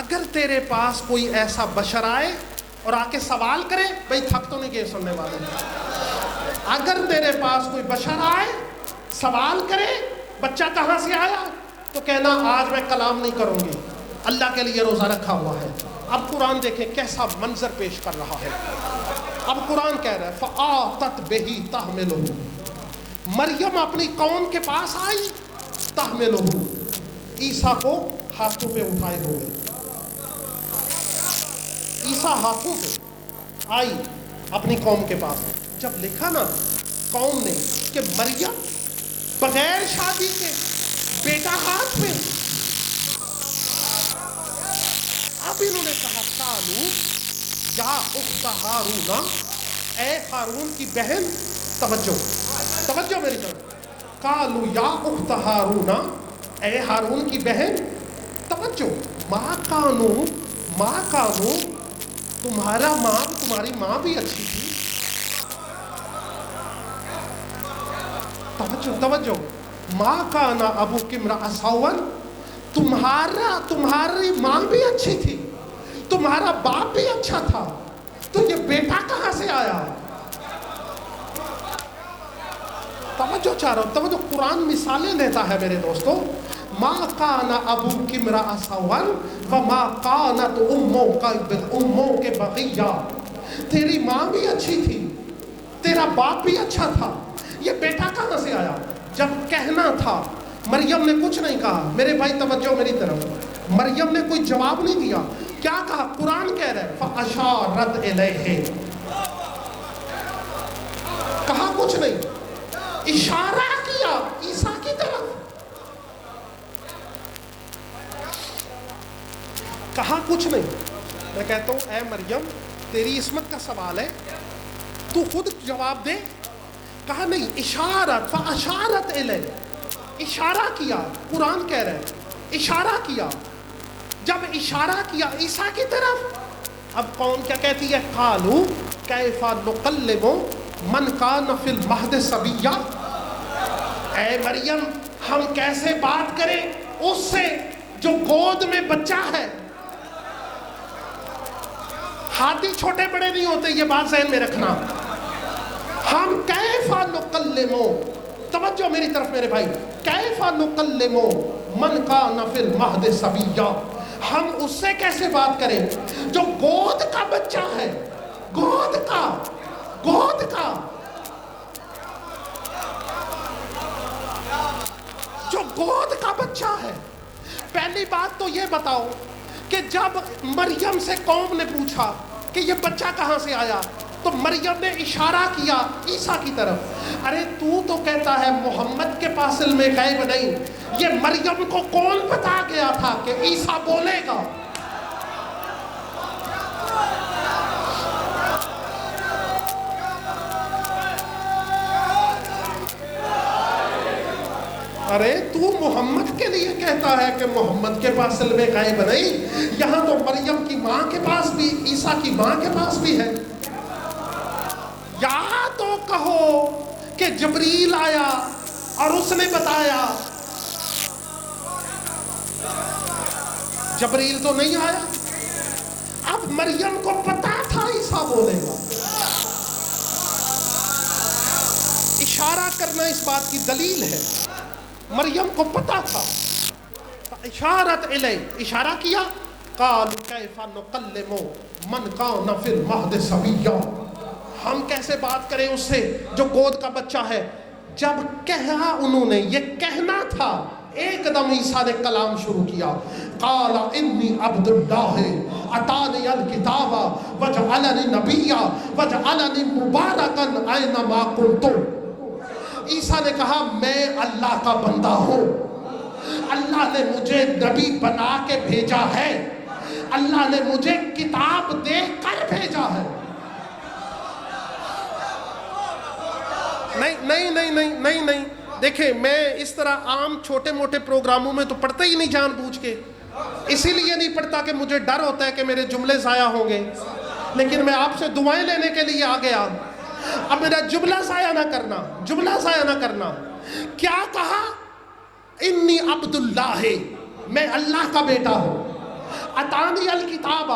اگر تیرے پاس کوئی ایسا بشر آئے اور آ کے سوال کرے، بھئی تھک تو نہیں گئے سننے والے، اگر تیرے پاس کوئی بشر آئے سوال کرے بچہ کہاں سے آیا، تو کہنا آج میں کلام نہیں کروں گی، اللہ کے لیے روزہ رکھا ہوا ہے. اب قرآن دیکھیں کیسا منظر پیش کر رہا ہے. اب قرآن کہہ رہا ہے فَآتَتْ بِهِ تَحْمِلُهُ، مریم اپنی قوم کے پاس آئی، تحملہ، عیسیٰ کو ہاتھوں پہ اٹھائے ہوئے. عیسیٰ ہاتھوں پہ آئی اپنی قوم کے پاس. جب لکھا نا قوم نے کہ مریم بغیر شادی کے بیٹا ہاتھ میں، اب انہوں نے کہا قالو یا اخت ہارون، اے ہارون کی بہن. توجہ میری طرف. قالو یا اخت ہارون، اے ہارون کی بہن. توجہ. ماں کانو، تمہاری ماں بھی اچھی تھی. توجہ. ماں کانا ابوک امرأ سوء، تمہاری ماں بھی اچھی تھی، تمہارا باپ بھی اچھا تھا، تو یہ بیٹا کہاں سے آیا؟ توجہ چاہ رہا ہوں. توجہ. قرآن مثالیں دیتا ہے میرے دوستو. ما کان ابوک امرأ سوء وما کانت امک بغیا، تیری ماں بھی اچھی تھی، تیرا باپ بھی اچھا تھا، یہ بیٹا کہاں سے آیا؟ جب کہنا تھا مریم نے کچھ نہیں کہا. میرے بھائی توجہ میری طرف. مریم نے کوئی جواب نہیں دیا. کیا کہا؟ قرآن کہہ رہا ہے فَأَشَارَتْ إِلَيْهِ، کہا کچھ نہیں، اشارہ کیا عیسیٰ کی طرف، کہا کچھ نہیں۔ میں کہتا ہوں اے مریم تیری عصمت کا سوال ہے، تو خود جواب دے۔ کہا نہیں، اشارت فاشارت الیہ، اشارہ کیا، قرآن کہہ رہا ہے اشارہ کیا۔ جب اشارہ کیا عیسیٰ کی طرف، اب قوم کیا کہتی ہے؟ قالوا کیف نکلم من کان فی المہد صبیا، اے مریم ہم کیسے بات کریں اس سے جو گود میں بچہ ہے۔ ہاتھی چھوٹے بڑے نہیں ہوتے، یہ بات ذہن میں رکھنا۔ ہم کیف نکلم، توجہ میری طرف میرے بھائی، کیف نکلم من کان فی المہد صبیا، ہم اس سے کیسے بات کریں جو گود کا بچہ ہے، گود کا جو گود کا بچہ ہے۔ پہلی بات تو یہ بتاؤ کہ جب مریم سے قوم نے پوچھا کہ یہ بچہ کہاں سے آیا، تو مریم نے اشارہ کیا عیسیٰ کی طرف۔ ارے تو کہتا ہے محمد کے پاس علم غیب نہیں، یہ مریم کو کون بتا گیا تھا کہ عیسیٰ بولے گا؟ ارے تو محمد کے لیے کہتا ہے کہ محمد کے پاس علم غیب نہیں، یہاں تو مریم کی ماں کے پاس بھی، عیسیٰ کی ماں کے پاس بھی ہے۔ یا تو کہو کہ جبریل آیا اور اس نے بتایا، جبریل تو نہیں آیا، اب مریم کو پتا تھا عیسیٰ بولے گا۔ اشارہ کرنا اس بات کی دلیل ہے، مریم کو پتا تھا۔ اشارت الیہ، اشارہ کیا، قالوا کیف نکلم من کان فی المہد صبیا، ہم کیسے بات کریں اس سے جو گود کا بچہ ہے۔ جب کہا انہوں نے، یہ کہنا تھا، ایک دم عیسیٰ نے کلام شروع کیا، قال انی عبد اللہ اتانی الکتاب وجعلنی نبیا وجعلنی مبارکا اینما کنت۔ عیسیٰ نے کہا میں اللہ کا بندہ ہوں، اللہ نے مجھے نبی بنا کے بھیجا ہے، اللہ نے مجھے کتاب دے کر بھیجا ہے۔ نہیں، دیکھیں میں اس طرح عام چھوٹے موٹے پروگراموں میں تو پڑھتا ہی نہیں جان بوجھ کے، اسی لیے نہیں پڑھتا کہ مجھے ڈر ہوتا ہے کہ میرے جملے ضائع ہوں گے، لیکن میں آپ سے دعائیں لینے کے لیے آ گیا۔ اب میرا جملہ ضائع نہ کرنا۔ کیا کہا؟ انی عبد اللہ، میں اللہ کا بیٹا ہوں، اتانی الکتاب،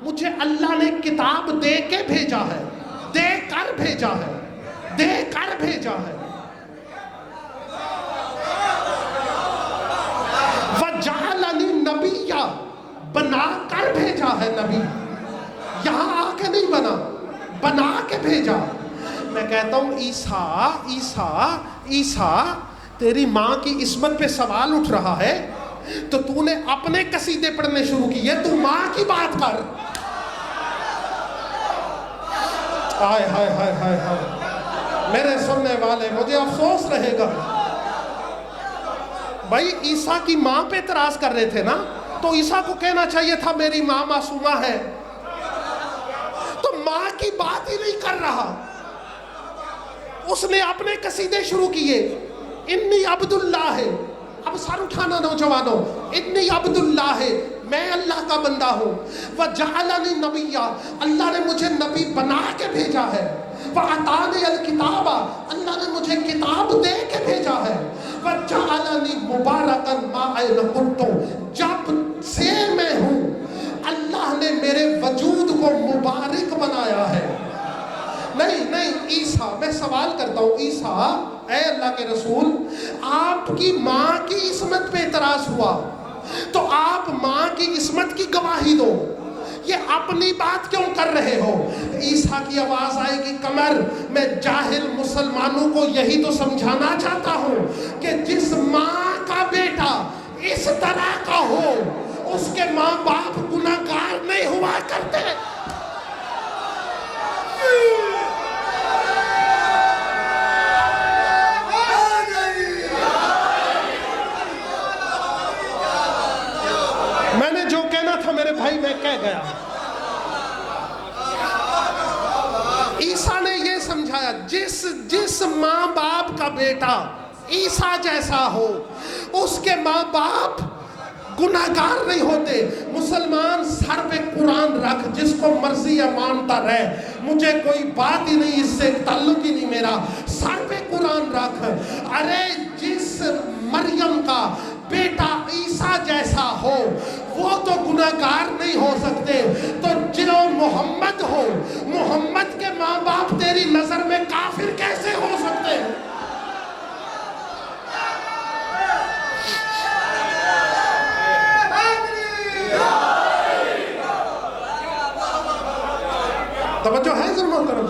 مجھے اللہ نے کتاب دے کے بھیجا ہے، دے کر بھیجا ہے۔ وجعلنی نبیا، بنا کر بھیجا ہے نبی، یہاں آ کے نہیں بنا کے بھیجا۔ میں کہتا ہوں عیسیٰ تیری ماں کی عصمت پہ سوال اٹھ رہا ہے تو نے اپنے قصیدے پڑھنے شروع کیے، تو ماں کی بات کر۔ ہائے ہائے ہائے ہائے ہائے، میرے سننے والے مجھے افسوس رہے گا۔ بھائی عیسیٰ کی ماں پہ اعتراض کر رہے تھے نا، تو عیسیٰ کو کہنا چاہیے تھا میری ماں معصومہ ہے، تو ماں کی بات ہی نہیں کر رہا، اس نے اپنے قصیدے شروع کیے۔ انی عبد اللہ ہے، اب سر اٹھانا نوجوانوں، انی عبد اللہ ہے، میں اللہ کا بندہ ہوں، وجعلنی نبیا، اللہ نے مجھے نبی بنا کے بھیجا ہے، وَأَعْطَانِيَ الْكِتَابَ، اللہ نے مجھے کتاب دے کے بھیجا ہے، وَجَعَلَنِي مُبَارَكًا مَا أَيْنَ كُنتُ، جب سے میں ہوں اللہ نے میرے وجود کو مبارک بنایا ہے۔ نہیں عیسیٰ، میں سوال کرتا ہوں عیسیٰ، اے اللہ کے رسول، آپ کی ماں کی عصمت پہ اعتراض ہوا تو آپ ماں کی عصمت کی گواہی دو، یہ اپنی بات کیوں کر رہے ہو؟ عیسیٰ کی آواز آئے گی کمر، میں جاہل مسلمانوں کو یہی تو سمجھانا چاہتا ہوں کہ جس ماں کا بیٹا اس طرح کا ہو اس کے ماں باپ گناہگار نہیں ہوا کرتے. میں نے جو کہنا تھا میرے بھائی میں کہہ گیا. عیسیٰ نے یہ سمجھایا جس ماں باپ کا بیٹا عیسیٰ جیسا ہو اس کے ماں باپ گناہگار نہیں ہوتے. مسلمان سر پہ قرآن رکھ، جس کو مرضی یا مانتا رہے، مجھے کوئی بات ہی نہیں، اس سے تعلق ہی نہیں میرا. سر پہ قرآن رکھ. ارے جس مریم کا بیٹا عیسیٰ جیسا ہو وہ تو گناہگار نہیں ہو سکتے، تو جو محمد ہو، محمد کے ماں باپ تیری نظر میں کافر کیسے ہو سکتے ہیں؟ توجہ ہے ضرور محترم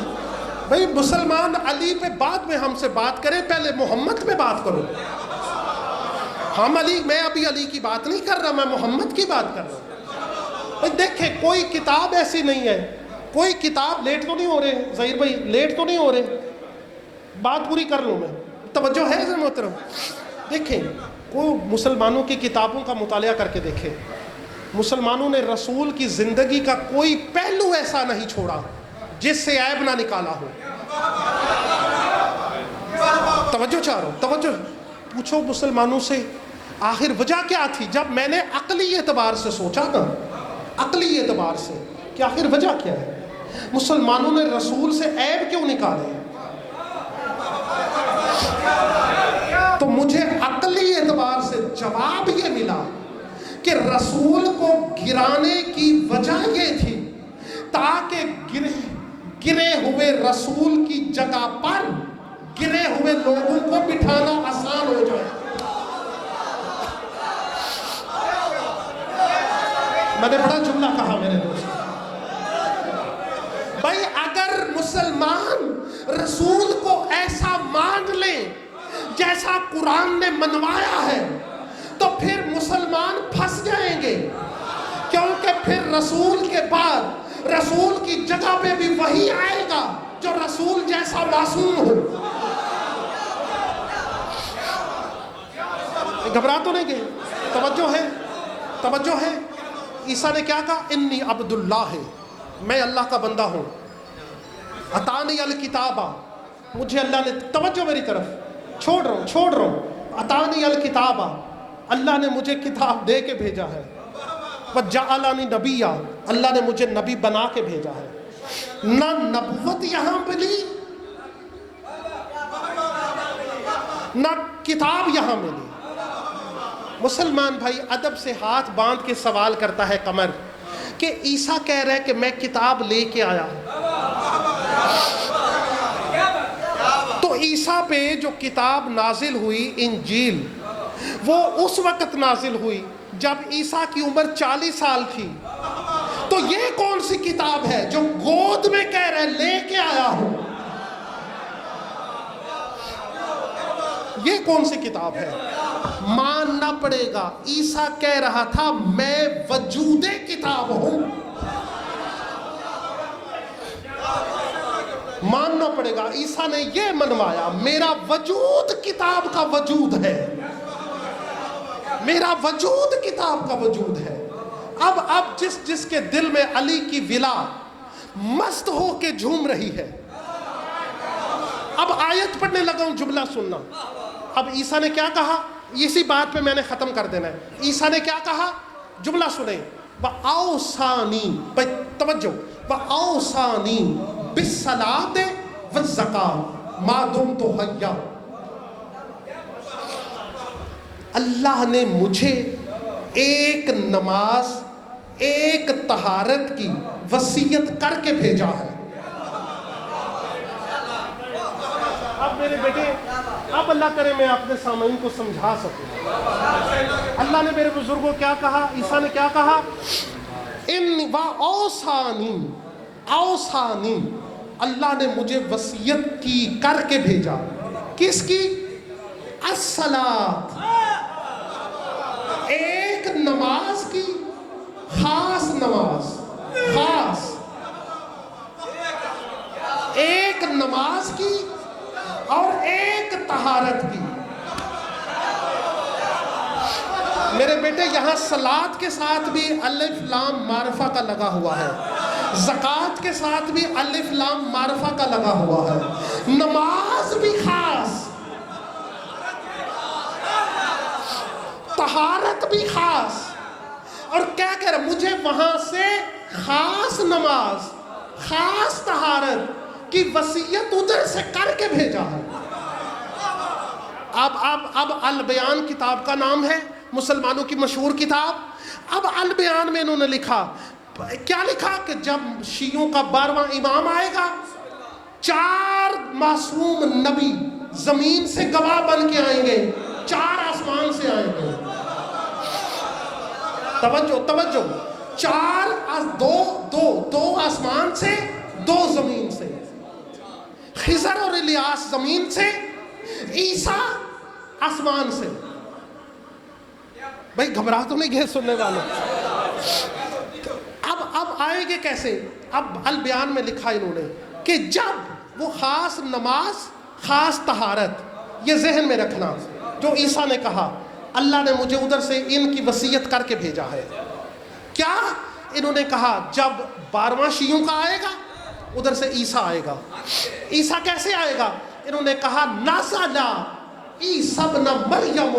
بھائی. مسلمان علی پہ بعد میں ہم سے بات کریں، پہلے محمد پہ بات کرو. ہم میں ابھی علی کی بات نہیں کر رہا، میں محمد کی بات کر رہا ہوں. دیکھیں کوئی کتاب ایسی نہیں ہے، کوئی کتاب لیٹ تو نہیں ہو رہے ظہیر بھائی، لیٹ تو نہیں ہو رہے، بات پوری کر لوں میں. توجہ ہے ضرور محترم. دیکھیں کوئی مسلمانوں کی کتابوں کا مطالعہ کر کے دیکھیں، مسلمانوں نے رسول کی زندگی کا کوئی پہلو ایسا نہیں چھوڑا جس سے عیب نہ نکالا ہو. توجہ چاہ رہا ہوں، توجہ. پوچھو مسلمانوں سے آخر وجہ کیا تھی. جب میں نے عقلی اعتبار سے سوچا نا، عقلی اعتبار سے کہ آخر وجہ کیا ہے، مسلمانوں نے رسول سے عیب کیوں نکالے، تو مجھے عقلی اعتبار سے جواب یہ ملا کہ رسول کو گرانے کی وجہ یہ تھی تاکہ گرے ہوئے رسول کی جگہ پر گرے ہوئے لوگوں کو بٹھانا آسان ہو جائے. میں نے بڑا جملہ کہا میرے دوست بھائی، اگر مسلمان رسول کو ایسا مان لیں جیسا قرآن نے منوایا ہے تو پھر مسلمان پھنس جائیں گے، کیونکہ پھر رسول کے بعد رسول کی جگہ پہ بھی وہی آئے گا جو رسول جیسا معصوم ہو. گھبرا تو نہیں گئے؟ توجہ ہے، توجہ ہے. عیسیٰ نے کیا کہا؟ انی عبد اللہ، میں اللہ کا بندہ ہوں. اتانی الکتابہ، مجھے اللہ نے، توجہ میری طرف، چھوڑ رہا ہوں. اتانی الکتابہ، اللہ نے مجھے کتاب دے کے بھیجا ہے. وجعلنی نبیّا، اللہ نے مجھے نبی بنا کے بھیجا ہے. نہ نبوت یہاں ملی نہ کتاب یہاں ملی. مسلمان بھائی ادب سے ہاتھ باندھ کے سوال کرتا ہے قمر کہ عیسیٰ کہہ رہے کہ میں کتاب لے کے آیا، تو عیسیٰ پہ جو کتاب نازل ہوئی انجیل، وہ اس وقت نازل ہوئی جب عیسیٰ کی عمر 40 سال تھی. تو یہ کون سی کتاب ہے جو گود میں کہہ رہے لے کے آیا ہوں؟ یہ کون سی کتاب ہے؟ ماننا پڑے گا. عیسیٰ کہہ رہا تھا میں وجود کتاب ہوں. ماننا پڑے گا. عیسیٰ نے یہ منوایا میرا وجود کتاب کا وجود ہے، میرا وجود کتاب کا وجود ہے. اب جس کے دل میں علی کی ولا مست ہو کے جھوم رہی ہے، اب آیت پڑھنے لگا ہوں، جملہ سننا. اب عیسیٰ نے کیا کہا، اسی بات پہ میں نے ختم کر دینا ہے. عیسیٰ نے کیا کہا، جملہ سنیں. وَأَوْصَانِي، توجہ، وَأَوْصَانِي بِالصَّلَاةِ وَالزَّكَاةِ مَا دُمْتُ حَيًّا. اللہ نے مجھے ایک نماز، ایک طہارت کی وصیت کر کے بھیجا ہے. اب میرے بیٹے، اب اللہ کرے میں اپنے سامعین کو سمجھا سکوں. اللہ نے میرے بزرگوں کیا کہا، عیسیٰ نے کیا کہا، اوصانی، اللہ نے مجھے وصیت کی کر کے بھیجا. کس کی؟ الصلاۃ، ایک نماز کی خاص نماز، خاص ایک نماز کی اور ایک طہارت کی۔ میرے بیٹے یہاں صلاۃ کے ساتھ بھی الف لام معرفہ کا لگا ہوا ہے، زکوٰۃ کے ساتھ بھی الف لام معرفہ کا لگا ہوا ہے، نماز بھی خاص، طہارت بھی خاص۔ اور کیا کہہ رہا، مجھے وہاں سے خاص نماز، خاص طہارت کی وصیت ادھر سے کر کے بھیجا ہے۔ اب البیان کتاب کا نام ہے، مسلمانوں کی مشہور کتاب۔ اب البیان میں انہوں نے لکھا، کیا لکھا کہ جب شیعوں کا 12واں امام آئے گا، 4 معصوم نبی زمین سے گواہ بن کے آئیں گے، 4 آسمان سے آئیں گے۔ توجہ 2 آسمان سے، 2 زمین سے، خضر اور الیاس زمین سے، عیسیٰ آسمان سے۔ بھائی گھبرا تو نہیں گئے سننے والوں؟ اب آئیں گے کیسے؟ اب البیان میں لکھا انہوں نے کہ جب وہ خاص نماز، خاص طہارت، یہ ذہن میں رکھنا، جو عیسیٰ نے کہا اللہ نے مجھے ادھر سے ان کی وصیت کر کے بھیجا ہے۔ کیا انہوں نے کہا جب 12واں شیعوں کا آئے گا ادھر سے عیسیٰ آئے گا۔ عیسیٰ کیسے آئے گا؟ انہوں نے کہا نزل عیسیٰ ابن مریم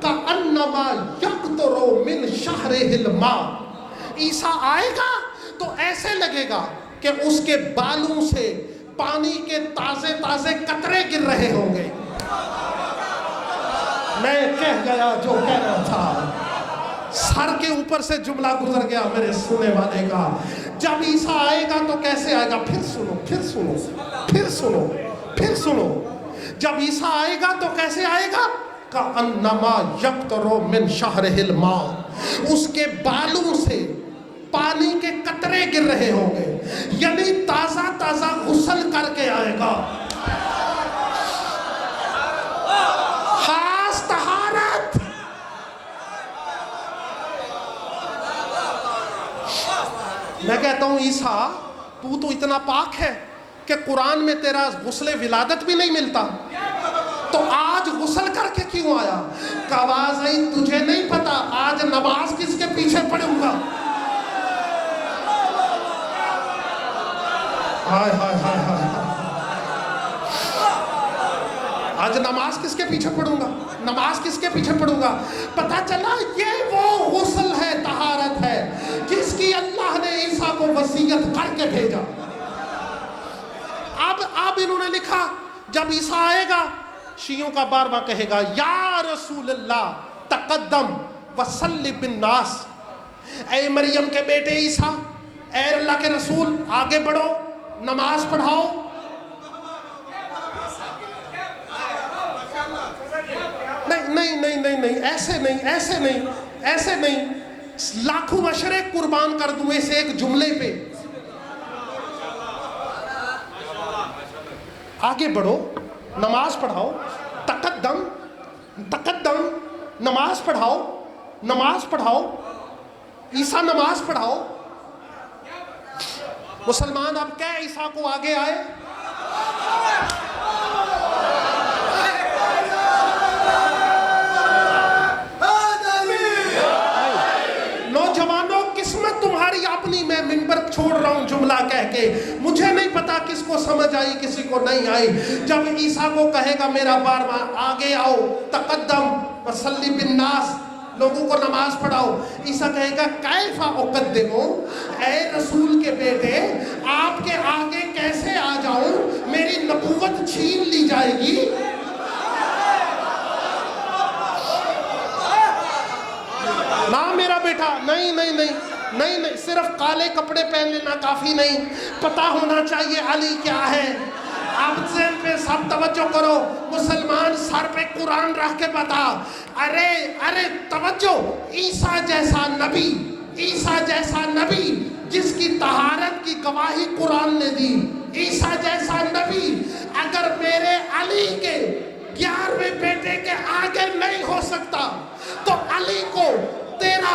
کأنما یقطر من شہرہ الماء۔ عیسیٰ آئے گا تو ایسے لگے گا کہ اس کے بالوں سے پانی کے تازے تازے قطرے گر رہے ہوں گے۔ میں کہہ گیا جو کہنا تھا، سر کے اوپر سے جملہ گزر گیا میرے سننے والے کا۔ جب عیسیٰ آئے گا تو کیسے آئے گا؟ پھر سنو۔ جب عیسیٰ آئے گا تو کیسے آئے گا؟ کأنما یقطر من شہرہ الماء، اس کے بالوں سے پانی کے قطرے گر رہے ہوں گے، یعنی تازہ تازہ غسل کر کے آئے گا۔ خاص طہارت۔ میں کہتا ہوں عیسیٰ تو اتنا پاک ہے کہ قرآن میں تیرا غسل ولادت بھی نہیں ملتا، تو آج غسل کر کے کیوں آیا؟ کوازئی تجھے نہیں پتا آج نماز کس کے پیچھے پڑھوں گا؟ آج نماز کس کے پیچھے پڑھوں گا؟ نماز کس کے پیچھے پڑھوں گا؟ پتا چلا یہ وہ غسل ہے، طہارت ہے جس کی اللہ نے عیسیٰ کو وصیت کر کے بھیجا۔ اب انہوں نے لکھا جب عیسیٰ آئے گا شیعوں کا 12واں کہے گا یا رسول اللہ تقدم وصلی بالناس، اے مریم کے بیٹے عیسیٰ، اے اللہ کے رسول آگے بڑھو، نماز پڑھاؤ۔ نہیں، ایسے نہیں، لاکھوں مشرے قربان کر دوں اس ایک جملے پہ۔ آگے بڑھو، نماز پڑھاؤ، تقدم نماز پڑھاؤ، عیسیٰ نماز پڑھاؤ۔ مسلمان اب کیا عیسیٰ کو آگے آئے؟ نوجوانوں قسمت تمہاری اپنی، میں منبر چھوڑ رہا ہوں جملہ کہہ کے، مجھے نہیں پتا کس کو سمجھ آئی کسی کو نہیں آئی۔ جب عیسیٰ کو کہے گا میرا 12واں آگے آؤ، تقدم وصلی بالناس، لوگوں کو نماز پڑھاؤ، عیسیٰ کہے گا کیف اقدمو، اے رسول کے بیٹے آپ کے آگے کیسے آ جاؤں، میری نبوت چھین لی جائے گی۔ نہ میرا بیٹا، نہیں، صرف کالے کپڑے پہن لینا کافی نہیں، پتا ہونا چاہیے علی کیا ہے۔ اب ذہن پہ سب توجہ کرو، مسلمان سر پہ قرآن رکھ کے بتا، ارے توجہ، عیسیٰ جیسا نبی جس کی طہارت کی گواہی قرآن نے دی، عیسیٰ جیسا نبی اگر میرے علی کے 11ویں بیٹے کے آگے نہیں ہو سکتا تو علی کو تیرا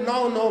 9-9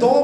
2